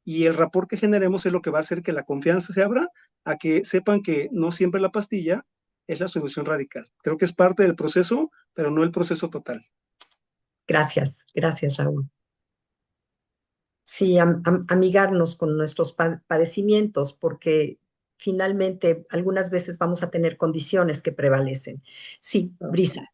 y el rapport que generemos es lo que va a hacer que la confianza se abra a que sepan que no siempre la pastilla es la solución radical. Creo que es parte del proceso, pero no el proceso total. gracias Raúl. Sí, amigarnos con nuestros padecimientos, porque finalmente algunas veces vamos a tener condiciones que prevalecen. Sí, Brisa.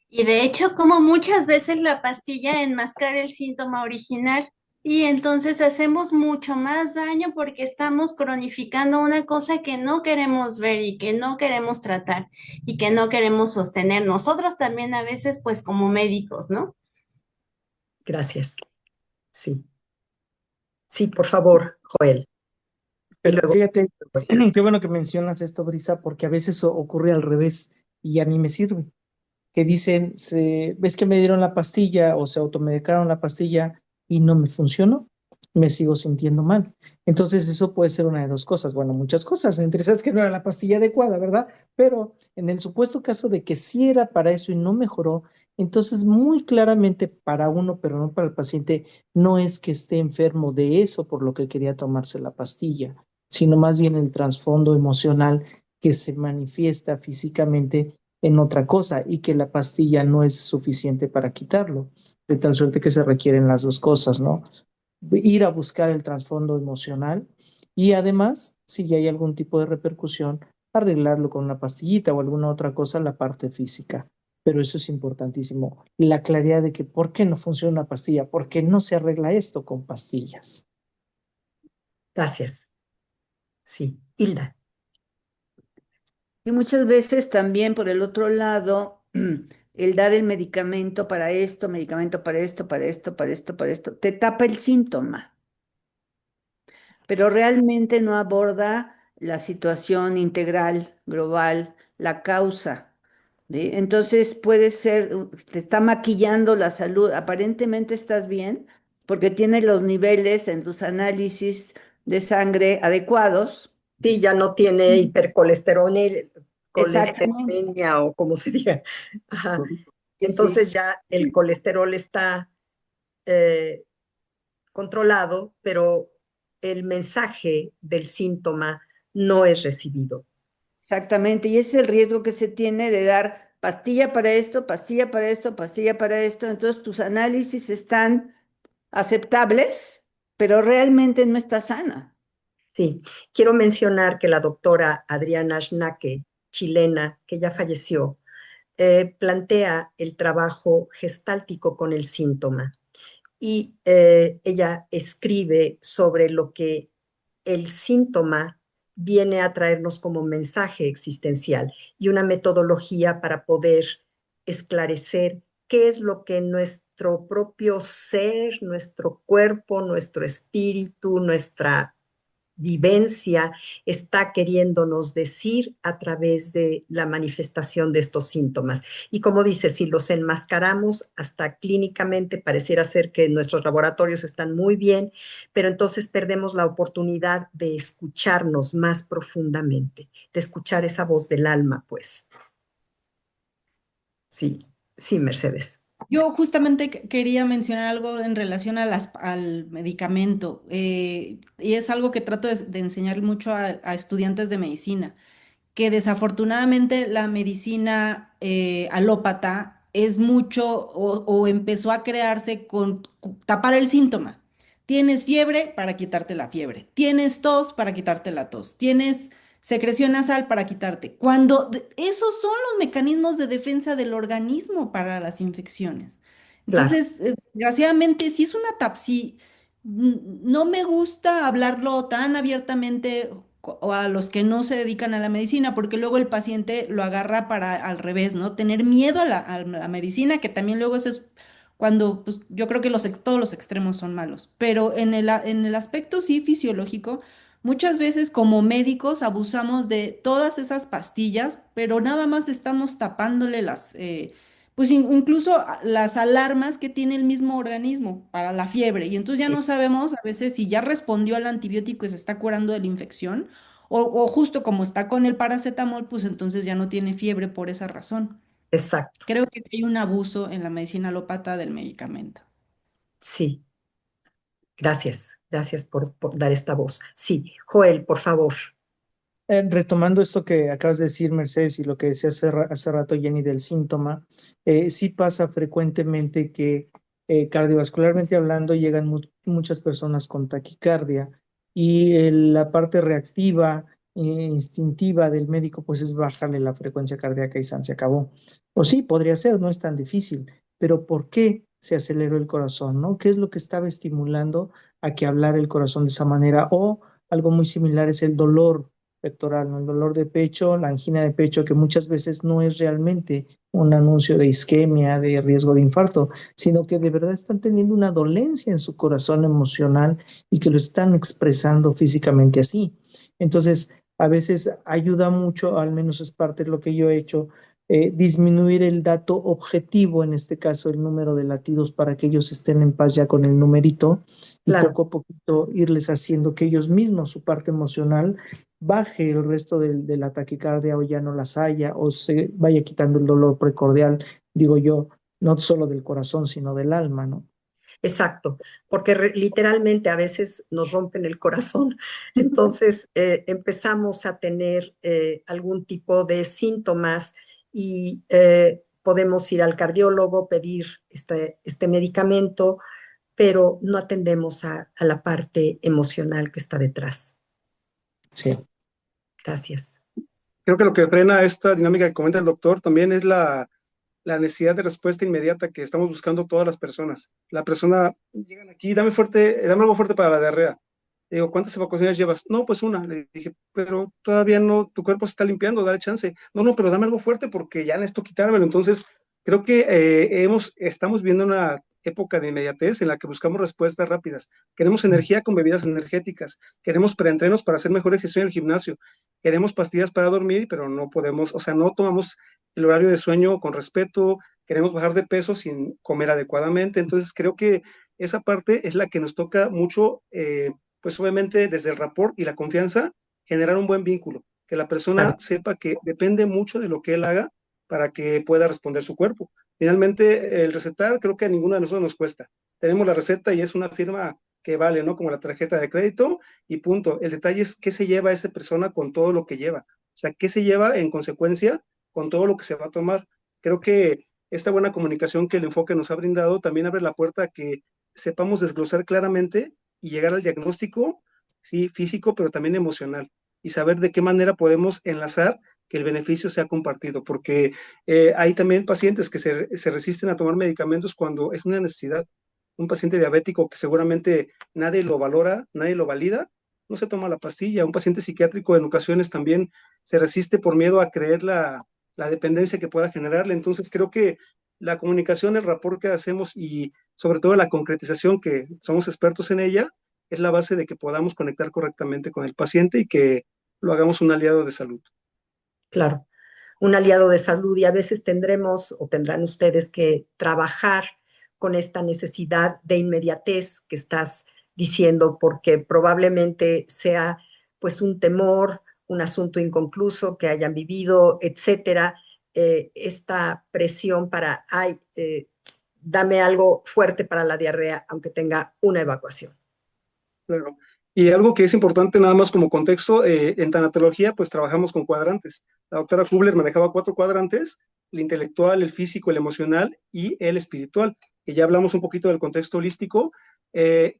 Y de hecho, como muchas veces la pastilla enmascara el síntoma original y entonces hacemos mucho más daño porque estamos cronificando una cosa que no queremos ver y que no queremos tratar y que no queremos sostener. Nosotros también a veces, pues como médicos, ¿no? Gracias. Sí, sí, por favor, Joel. Y Pero luego, fíjate, qué bueno que mencionas esto, Brisa, porque a veces ocurre al revés y a mí me sirve. Que dicen, ves que me dieron la pastilla o se automedicaron la pastilla y no me funcionó, me sigo sintiendo mal. Entonces eso puede ser una de dos cosas, bueno, muchas cosas, entre esas que no era la pastilla adecuada, ¿verdad? Pero en el supuesto caso de que sí era para eso y no mejoró, entonces muy claramente para uno, pero no para el paciente, no es que esté enfermo de eso por lo que quería tomarse la pastilla, sino más bien el trasfondo emocional que se manifiesta físicamente en otra cosa y que la pastilla no es suficiente para quitarlo, de tal suerte que se requieren las dos cosas, ¿no? Ir a buscar el trasfondo emocional y además, si ya hay algún tipo de repercusión, arreglarlo con una pastillita o alguna otra cosa, la parte física. Pero eso es importantísimo, la claridad de que por qué no funciona una pastilla, por qué no se arregla esto con pastillas. Gracias. Sí, Hilda. Y muchas veces también por el otro lado, el dar el medicamento para esto, medicamento para esto, para esto, para esto, para esto, te tapa el síntoma, pero realmente no aborda la situación integral, global, la causa. ¿Sí? Entonces puede ser, te está maquillando la salud, aparentemente estás bien porque tienes los niveles en tus análisis de sangre adecuados. Sí, ya no tiene Exactamente. colesterolemia o como se diga. Ajá. Y Sí, sí. entonces ya el colesterol está eh, controlado, pero el mensaje del síntoma no es recibido. Exactamente, y ese es el riesgo que se tiene de dar pastilla para esto, pastilla para esto, pastilla para esto. Entonces tus análisis están aceptables, pero realmente no está sana. Sí, quiero mencionar que la doctora Adriana Schnake, chilena, que ya falleció, plantea el trabajo gestáltico con el síntoma y ella escribe sobre lo que el síntoma viene a traernos como mensaje existencial y una metodología para poder esclarecer qué es lo que nuestro propio ser, nuestro cuerpo, nuestro espíritu, nuestra vivencia está queriéndonos decir a través de la manifestación de estos síntomas. Y como dice, si los enmascaramos, hasta clínicamente pareciera ser que nuestros laboratorios están muy bien, pero entonces perdemos la oportunidad de escucharnos más profundamente, de escuchar esa voz del alma, pues. Sí, sí, Mercedes. Yo justamente quería mencionar algo en relación a al medicamento, y es algo que trato de enseñar mucho a estudiantes de medicina, que desafortunadamente la medicina alópata es mucho o empezó a crearse con tapar el síntoma. Tienes fiebre para quitarte la fiebre, tienes tos para quitarte la tos, tienes secreción nasal para quitarte. Esos son los mecanismos de defensa del organismo para las infecciones. Claro, Entonces, desgraciadamente, si es una si no me gusta hablarlo tan abiertamente o a los que no se dedican a la medicina, porque luego el paciente lo agarra para al revés, ¿no? Tener miedo a la medicina, que también luego eso es cuando, pues, yo creo que todos los extremos son malos, pero en el aspecto sí fisiológico, muchas veces como médicos abusamos de todas esas pastillas, pero nada más estamos tapándole pues incluso las alarmas que tiene el mismo organismo para la fiebre. Y entonces ya sí, no sabemos a veces si ya respondió al antibiótico y se está curando de la infección, o justo como está con el paracetamol, pues entonces ya no tiene fiebre por esa razón. exacto, Creo que hay un abuso en la medicina alópata del medicamento. sí. Gracias, gracias por dar esta voz. Sí, Joel, por favor. Retomando esto que acabas de decir, Mercedes, y lo que decía hace rato Jenny del síntoma, sí pasa frecuentemente que cardiovascularmente hablando llegan muchas personas con taquicardia y la parte reactiva, instintiva del médico, pues es bajarle la frecuencia cardíaca y se acabó. O sí, podría ser, no es tan difícil, pero ¿por qué se aceleró el corazón, no? ¿Qué es lo que estaba estimulando a que hablara el corazón de esa manera? O algo muy similar es el dolor pectoral, ¿no? El dolor de pecho, la angina de pecho, que muchas veces no es realmente un anuncio de isquemia, de riesgo de infarto, sino que de verdad están teniendo una dolencia en su corazón emocional y que lo están expresando físicamente así. Entonces, a veces ayuda mucho, al menos es parte de lo que yo he hecho, disminuir el dato objetivo, en este caso el número de latidos, para que ellos estén en paz ya con el numerito y Claro, poco a poquito irles haciendo que ellos mismos, su parte emocional, baje el resto de la taquicardia o ya no las haya o se vaya quitando el dolor precordial, digo yo, no solo del corazón, sino del alma, ¿no? Exacto, porque literalmente a veces nos rompen el corazón. Entonces empezamos a tener algún tipo de síntomas y podemos ir al cardiólogo, pedir este medicamento, pero no atendemos a la parte emocional que está detrás. Sí. Gracias. Creo que lo que frena esta dinámica que comenta el doctor también es la necesidad de respuesta inmediata que estamos buscando todas las personas. La persona, llegan aquí, dame algo fuerte para la diarrea. Le digo, ¿cuántas evacuaciones llevas? No, pues una. Le dije, pero todavía no, tu cuerpo se está limpiando, dale chance. No, pero dame algo fuerte porque ya necesito quitármelo. Entonces, creo que estamos viendo una época de inmediatez en la que buscamos respuestas rápidas. Queremos energía con bebidas energéticas, queremos preentrenos para hacer mejor ejercicio en el gimnasio, queremos pastillas para dormir, pero no podemos, o sea, no tomamos el horario de sueño con respeto, queremos bajar de peso sin comer adecuadamente. Entonces, creo que esa parte es la que nos toca mucho, pues obviamente desde el rapport y la confianza, generar un buen vínculo, que la persona Claro. sepa que depende mucho de lo que él haga para que pueda responder su cuerpo. Finalmente, el recetar creo que a ninguno de nosotros nos cuesta. Tenemos la receta y es una firma que vale, ¿no? Como la tarjeta de crédito y punto. El detalle es qué se lleva esa persona con todo lo que lleva. O sea, qué se lleva en consecuencia con todo lo que se va a tomar. Creo que esta buena comunicación que el enfoque nos ha brindado también abre la puerta a que sepamos desglosar claramente y llegar al diagnóstico, sí, físico, pero también emocional, y saber de qué manera podemos enlazar que el beneficio sea compartido, porque hay también pacientes que se resisten a tomar medicamentos cuando es una necesidad. Un paciente diabético que seguramente nadie lo valora, nadie lo valida, no se toma la pastilla. Un paciente psiquiátrico en ocasiones también se resiste por miedo a creer la dependencia que pueda generarle. Entonces creo que la comunicación, el rapport que hacemos y sobre todo la concretización, que somos expertos en ella, es la base de que podamos conectar correctamente con el paciente y que lo hagamos un aliado de salud. Claro, un aliado de salud y a veces tendremos o tendrán ustedes que trabajar con esta necesidad de inmediatez que estás diciendo, porque probablemente sea pues un temor, un asunto inconcluso que hayan vivido, etcétera, esta presión para, ay, dame algo fuerte para la diarrea, aunque tenga una evacuación. Claro. Y algo que es importante nada más como contexto, en tanatología pues trabajamos con cuadrantes. La doctora Kubler manejaba 4 cuadrantes: el intelectual, el físico, el emocional y el espiritual. Y ya hablamos un poquito del contexto holístico.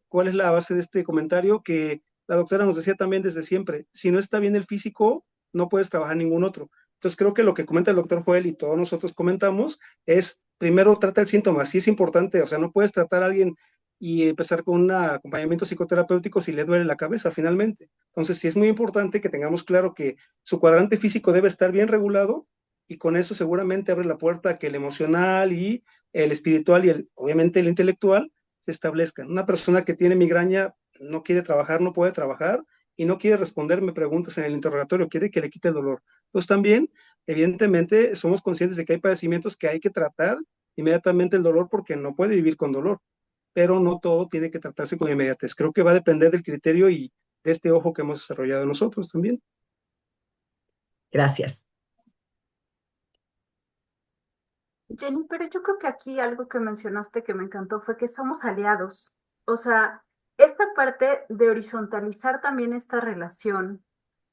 ¿Cuál es la base de este comentario? Que la doctora nos decía también desde siempre, si no está bien el físico, no puedes trabajar ningún otro. Entonces creo que lo que comenta el doctor Joel y todos nosotros comentamos es, primero trata el síntoma, sí es importante, o sea, no puedes tratar a alguien y empezar con un acompañamiento psicoterapéutico si le duele la cabeza finalmente. Entonces, sí es muy importante que tengamos claro que su cuadrante físico debe estar bien regulado y con eso seguramente abre la puerta a que el emocional y el espiritual y obviamente el intelectual se establezcan. Una persona que tiene migraña no quiere trabajar, no puede trabajar y no quiere responderme preguntas en el interrogatorio, quiere que le quite el dolor. Entonces también, evidentemente, somos conscientes de que hay padecimientos que hay que tratar inmediatamente el dolor porque no puede vivir con dolor, pero no todo tiene que tratarse con inmediatez. Creo que va a depender del criterio y de este ojo que hemos desarrollado nosotros también. Gracias. Jenny, pero yo creo que aquí algo que mencionaste que me encantó fue que somos aliados. O sea, esta parte de horizontalizar también esta relación,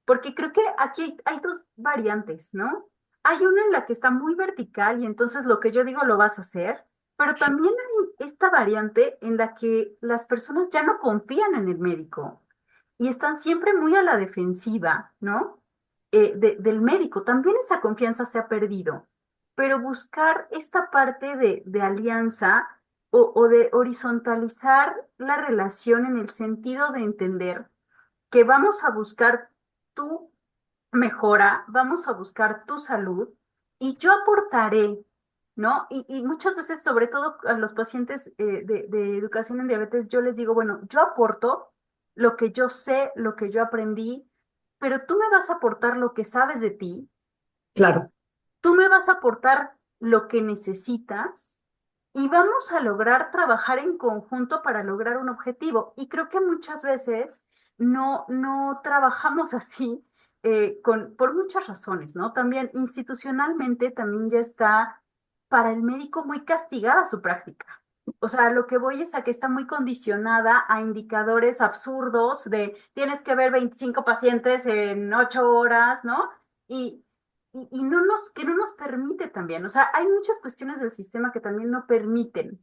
porque creo que aquí hay dos variantes, ¿no? Hay una en la que está muy vertical y entonces lo que yo digo lo vas a hacer, pero Sí, también hay esta variante en la que las personas ya no confían en el médico y están siempre muy a la defensiva, ¿no? Del médico. También esa confianza se ha perdido, pero buscar esta parte de alianza o de horizontalizar la relación en el sentido de entender que vamos a buscar tu mejora, vamos a buscar tu salud y yo aportaré, ¿no? Y muchas veces, sobre todo a los pacientes de educación en diabetes, yo les digo, bueno, yo aporto lo que yo sé, lo que yo aprendí, pero tú me vas a aportar lo que sabes de ti, claro, tú me vas a aportar lo que necesitas y vamos a lograr trabajar en conjunto para lograr un objetivo. Y creo que muchas veces no trabajamos así por muchas razones, ¿no? También institucionalmente también ya está para el médico muy castigada su práctica. O sea, lo que voy es a que está muy condicionada a indicadores absurdos de tienes que ver 25 pacientes en 8 horas, ¿no? Y, y que no nos permite también. O sea, hay muchas cuestiones del sistema que también no permiten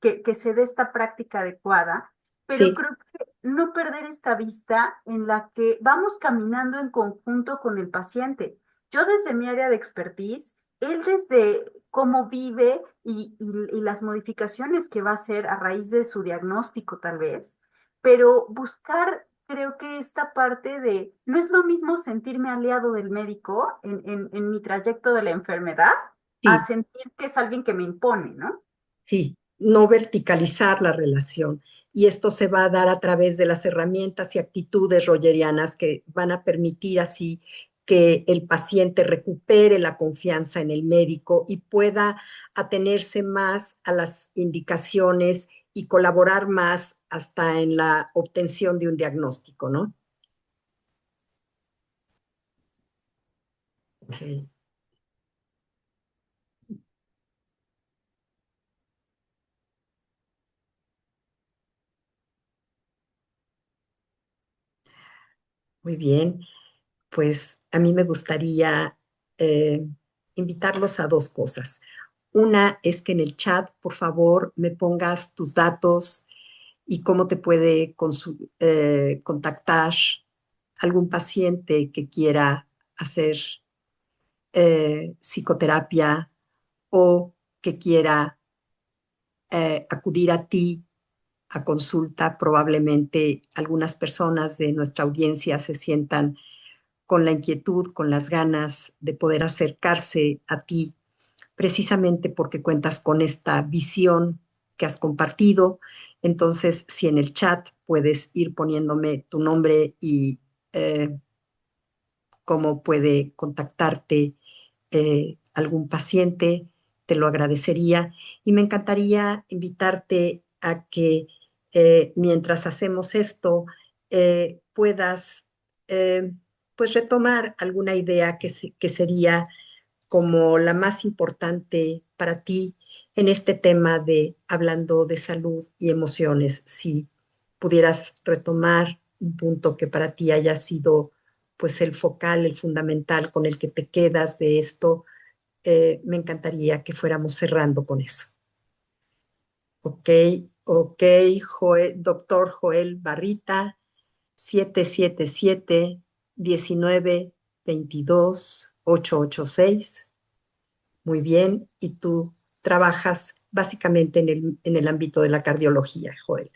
que se dé esta práctica adecuada, pero Sí, creo que no perder esta vista en la que vamos caminando en conjunto con el paciente. Yo desde mi área de expertise, él desde cómo vive y las modificaciones que va a hacer a raíz de su diagnóstico tal vez, pero buscar, creo que esta parte de, no es lo mismo sentirme aliado del médico en mi trayecto de la enfermedad a sí, sentir que es alguien que me impone, ¿no? sí, no verticalizar la relación. Y esto se va a dar a través de las herramientas y actitudes rogerianas que van a permitir así que el paciente recupere la confianza en el médico y pueda atenerse más a las indicaciones y colaborar más hasta en la obtención de un diagnóstico, ¿no? Ok. Muy bien, pues a mí me gustaría eh, invitarlos a dos cosas. Una es que en el chat, por favor, me pongas tus datos y cómo te puede contactar algún paciente que quiera hacer psicoterapia o que quiera acudir a ti a consulta. Probablemente algunas personas de nuestra audiencia se sientan con la inquietud, con las ganas de poder acercarse a ti, precisamente porque cuentas con esta visión que has compartido. Entonces, si en el chat puedes ir poniéndome tu nombre y cómo puede contactarte algún paciente, te lo agradecería. Y me encantaría invitarte a que mientras hacemos esto, puedas pues retomar alguna idea que sería como la más importante para ti en este tema de hablando de salud y emociones. Si pudieras retomar un punto que para ti haya sido pues el focal, el fundamental con el que te quedas de esto, me encantaría que fuéramos cerrando con eso. Ok, ok, doctor Joel Barrita, 777-19-22-886. Muy bien, y tú trabajas básicamente en el ámbito de la cardiología, Joel.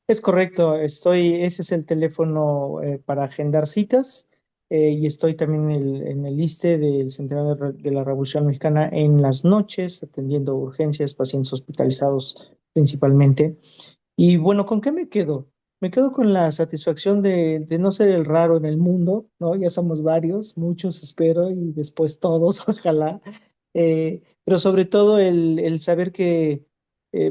Es correcto, ese es el teléfono para agendar citas y estoy también en el liste del Centenario de la Revolución Mexicana en las noches, atendiendo urgencias, pacientes hospitalizados principalmente. Y bueno, ¿con qué me quedo? Me quedo con la satisfacción de no ser el raro en el mundo, ¿no? Ya somos varios, muchos espero, y después todos, ojalá. Pero sobre todo el saber que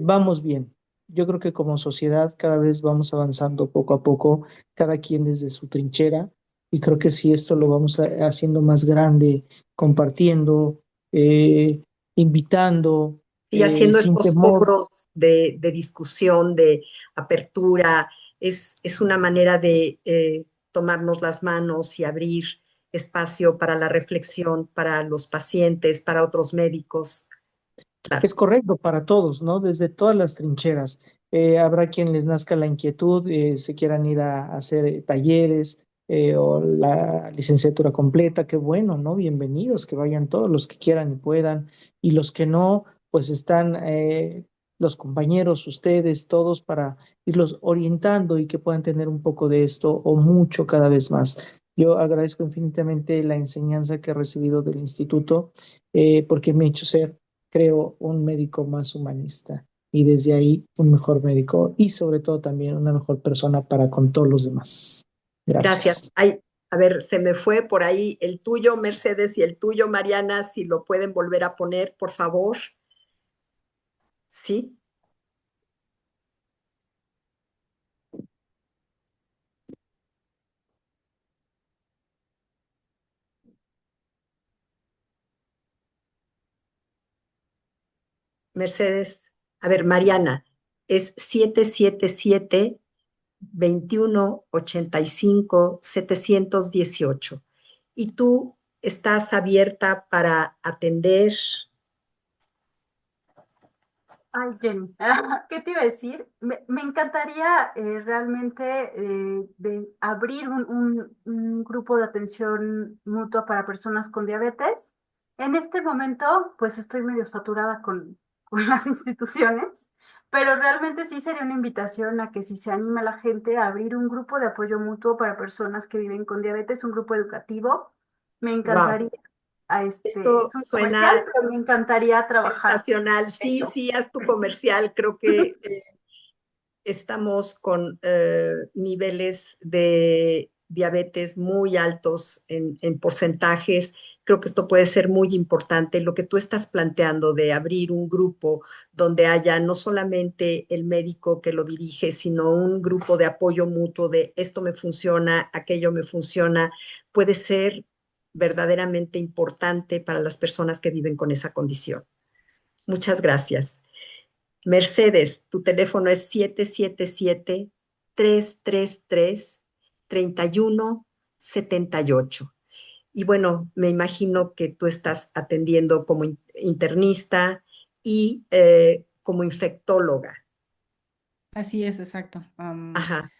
vamos bien. Yo creo que como sociedad cada vez vamos avanzando poco a poco, cada quien desde su trinchera, y creo que si esto lo vamos haciendo más grande, compartiendo, eh, invitando, Y haciendo sin estos temor. foros de discusión, de apertura, es una manera de tomarnos las manos y abrir espacio para la reflexión, para los pacientes, para otros médicos. Claro. Es correcto para todos, ¿no? Desde todas las trincheras. Habrá quien les nazca la inquietud, se quieran ir a hacer talleres o la licenciatura completa, qué bueno, ¿no? Bienvenidos, que vayan todos los que quieran y puedan. Y los que no, pues están los compañeros, ustedes, todos para irlos orientando y que puedan tener un poco de esto o mucho cada vez más. Yo agradezco infinitamente la enseñanza que he recibido del instituto porque me ha hecho ser, creo, un médico más humanista y desde ahí un mejor médico y sobre todo también una mejor persona para con todos los demás. Gracias. Gracias. Ay, a ver, se me fue por ahí el tuyo, Mercedes, y el tuyo, Mariana, si lo pueden volver a poner, por favor. Sí, Mercedes. A ver, Mariana, es 777-2185-718. ¿Y tú estás abierta para atender? Ay, Jenny, ¿qué te iba a decir? Me encantaría realmente abrir un grupo de atención mutua para personas con diabetes. En este momento, pues estoy medio saturada con las instituciones, pero realmente sí sería una invitación a que si se anima la gente a abrir un grupo de apoyo mutuo para personas que viven con diabetes, un grupo educativo. Me Wow, encantaría, esto es un comercial, suena pero me encantaría trabajar sensacional. Sí, eso. sí, haz tu comercial. Creo que estamos con niveles de diabetes muy altos en porcentajes. Creo que esto puede ser muy importante. Lo que tú estás planteando de abrir un grupo donde haya no solamente el médico que lo dirige, sino un grupo de apoyo mutuo de esto me funciona, aquello me funciona, puede ser verdaderamente importante para las personas que viven con esa condición. Muchas gracias. Mercedes, tu teléfono es 777-333-3178. Y bueno, me imagino que tú estás atendiendo como internista y como infectóloga. Así es, exacto. Ajá,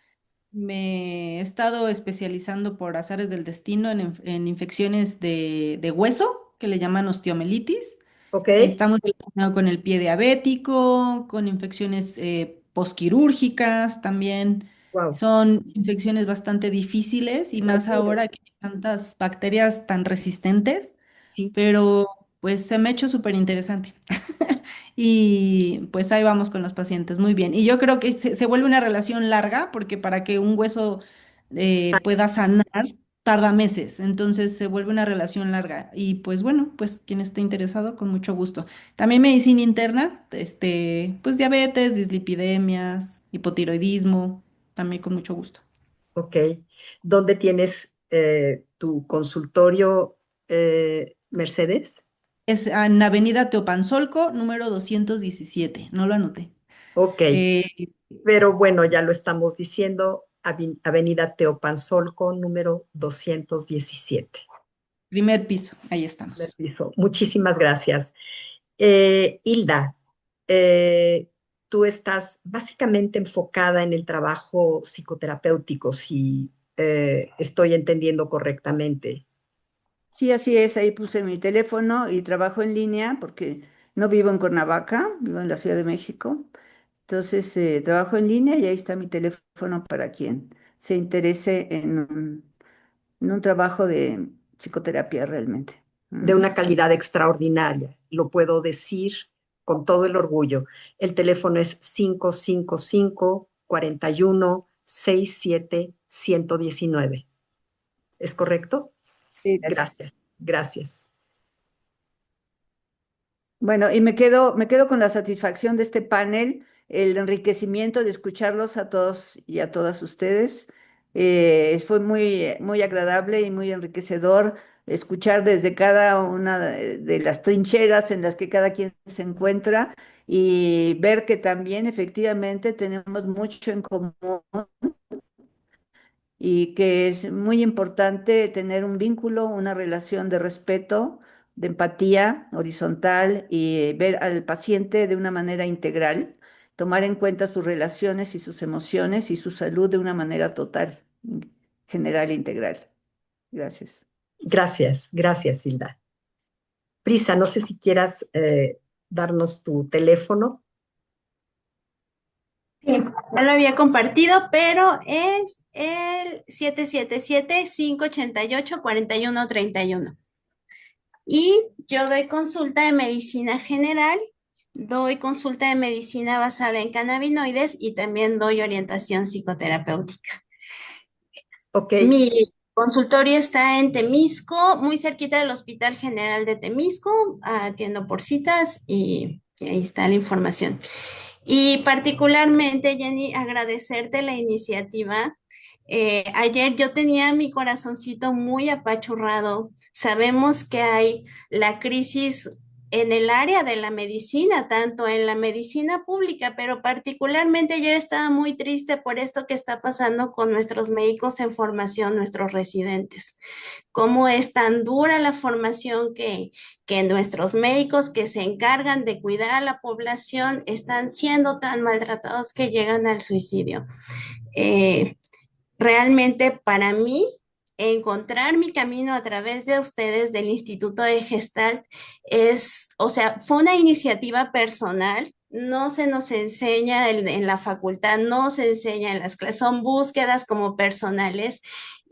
Me he estado especializando por azares del destino en infecciones de hueso, que le llaman osteomelitis. ok, Está muy relacionado con el pie diabético, con infecciones posquirúrgicas también. wow, Son infecciones bastante difíciles y más ahora que hay tantas bacterias tan resistentes, sí, pero pues se me ha hecho súper interesante. Y pues ahí vamos con los pacientes, muy bien. Y yo creo que se vuelve una relación larga porque para que un hueso pueda sanar tarda meses, entonces se vuelve una relación larga. Y pues bueno, pues quien esté interesado, con mucho gusto. También medicina interna, pues diabetes, dislipidemias, hipotiroidismo, también con mucho gusto. ok. ¿Dónde tienes tu consultorio, Mercedes? Es en Avenida Teopanzolco, número 217, no lo anoté. Ok, Eh, pero bueno, ya lo estamos diciendo, Avenida Teopanzolco, número 217. Primer piso, ahí Primer estamos. piso. Muchísimas gracias. Hilda, tú estás básicamente enfocada en el trabajo psicoterapéutico, si estoy entendiendo correctamente. Sí, así es, ahí puse mi teléfono y trabajo en línea porque no vivo en Cuernavaca, vivo en la Ciudad de México. Entonces, trabajo en línea y ahí está mi teléfono para quien se interese en un trabajo de psicoterapia realmente. De Ujú. una calidad extraordinaria, lo puedo decir con todo el orgullo. El teléfono es 555-41-67-119. ¿Es correcto? Sí, gracias. Gracias, gracias. Bueno, y me quedo con la satisfacción de este panel, el enriquecimiento de escucharlos a todos y a todas ustedes. Fue muy, muy agradable y muy enriquecedor escuchar desde cada una de las trincheras en las que cada quien se encuentra y ver que también efectivamente tenemos mucho en común y que es muy importante tener un vínculo, una relación de respeto, de empatía horizontal y ver al paciente de una manera integral, tomar en cuenta sus relaciones y sus emociones y su salud de una manera total, general e integral. Gracias. Gracias, gracias, Hilda. Prisa, no sé si quieras darnos tu teléfono. Sí, ya lo había compartido, pero es el 777-588-4131. Y yo doy consulta de medicina general, doy consulta de medicina basada en cannabinoides y también doy orientación psicoterapéutica. Ok, Mi consultorio está en Temisco, muy cerquita del Hospital General de Temisco. Atiendo por citas y ahí está la información. Y particularmente, Jenny, agradecerte la iniciativa. Ayer yo tenía mi corazoncito muy apachurrado. Sabemos que hay la crisis en el área de la medicina, tanto en la medicina pública, pero particularmente ayer estaba muy triste por esto que está pasando con nuestros médicos en formación, nuestros residentes. Cómo es tan dura la formación que nuestros médicos que se encargan de cuidar a la población están siendo tan maltratados que llegan al suicidio. Eh, Realmente para mí, encontrar mi camino a través de ustedes del Instituto de Gestalt o sea, fue una iniciativa personal. No se nos enseña en la facultad, no se enseña en las clases, son búsquedas como personales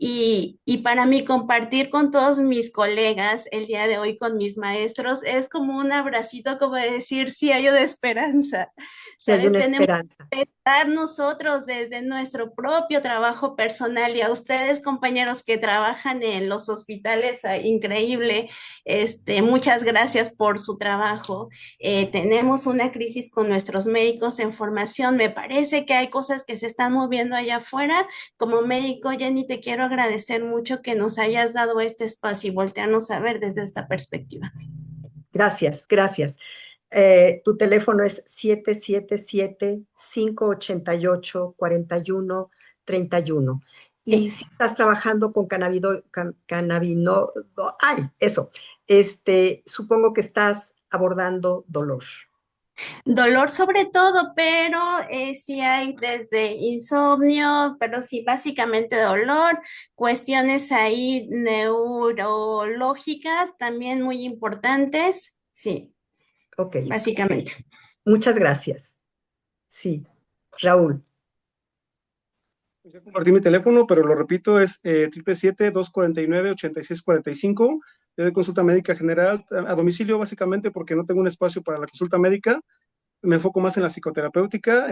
y para mí compartir con todos mis colegas el día de hoy con mis maestros es como un abracito, como de decir, sí hay una esperanza, Que hay ¿sabes? una Tenemos esperanza. dar nosotros desde nuestro propio trabajo personal y a ustedes, compañeros que trabajan en los hospitales, increíble, muchas gracias por su trabajo. Tenemos una crisis con nuestros médicos en formación. Me parece que hay cosas que se están moviendo allá afuera. Como médico, Jenny, te quiero agradecer mucho que nos hayas dado este espacio y voltearnos a ver desde esta perspectiva. Gracias, gracias. Tu teléfono es 777-588-4131. Y si estás trabajando con cannabinoides, ay, eso, supongo que estás abordando dolor. Dolor sobre todo, pero sí hay desde insomnio, pero sí básicamente dolor, cuestiones ahí neurológicas también muy importantes, sí, Ok, básicamente. muchas gracias. Sí, Raúl. Pues ya compartí mi teléfono, pero lo repito, es 777-249-8645. Yo doy consulta médica general a domicilio, básicamente, porque no tengo un espacio para la consulta médica. Me enfoco más en la psicoterapéutica.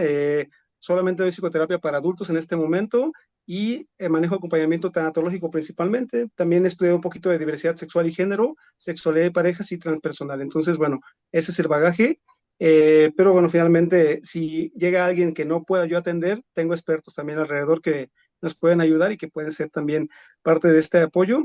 Solamente doy psicoterapia para adultos en este momento y manejo acompañamiento tanatológico principalmente. También estudié un poquito de diversidad sexual y género, sexualidad de parejas y transpersonal. Entonces, bueno, ese es el bagaje. Pero bueno, finalmente, si llega alguien que no pueda yo atender, tengo expertos también alrededor que nos pueden ayudar y que pueden ser también parte de este apoyo.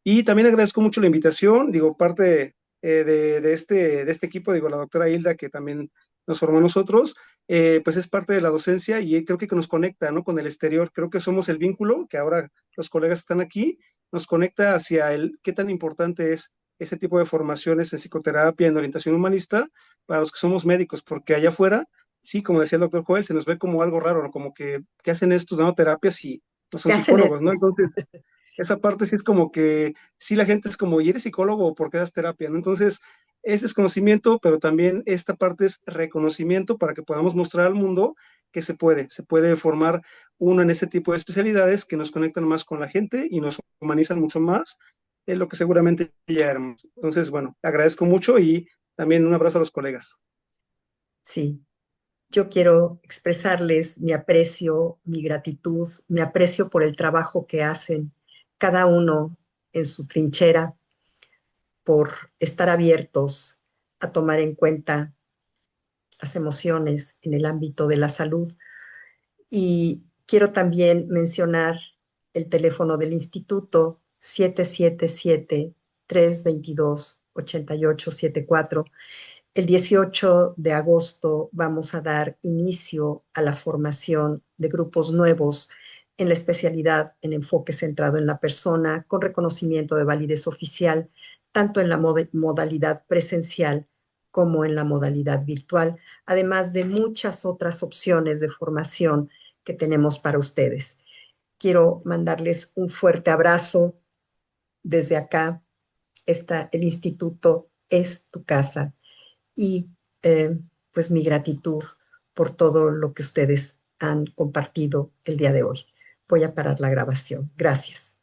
Y también agradezco mucho la invitación, digo, parte de este equipo, digo, la doctora Hilda, que también nos formó a nosotros, pues es parte de la docencia y creo que nos conecta, ¿no? Con el exterior. Creo que somos el vínculo, que ahora los colegas están aquí, nos conecta hacia el qué tan importante es ese tipo de formaciones en psicoterapia, en orientación humanista, para los que somos médicos, porque allá afuera, sí, como decía el doctor Joel, se nos ve como algo raro, ¿no? Como que, ¿qué hacen estos dando terapias y no son ¿Qué hacen psicólogos, ¿no? estos? Entonces, esa parte sí es como que, sí, la gente es como, ¿y eres psicólogo o por qué das terapia, no? Entonces, es desconocimiento, pero también esta parte es reconocimiento para que podamos mostrar al mundo que se puede formar uno en ese tipo de especialidades que nos conectan más con la gente y nos humanizan mucho más de lo que seguramente ya éramos. Entonces, bueno, agradezco mucho y también un abrazo a los colegas. Sí, yo quiero expresarles mi aprecio, mi gratitud, mi aprecio por el trabajo que hacen cada uno en su trinchera, por estar abiertos a tomar en cuenta las emociones en el ámbito de la salud. Y quiero también mencionar el teléfono del instituto 777-322-8874. El 18 de agosto vamos a dar inicio a la formación de grupos nuevos en la especialidad en enfoque centrado en la persona, con reconocimiento de validez oficial, tanto en la modalidad presencial como en la modalidad virtual, además de muchas otras opciones de formación que tenemos para ustedes. Quiero mandarles un fuerte abrazo desde acá. El instituto es tu casa y pues mi gratitud por todo lo que ustedes han compartido el día de hoy. Voy a parar la grabación. Gracias.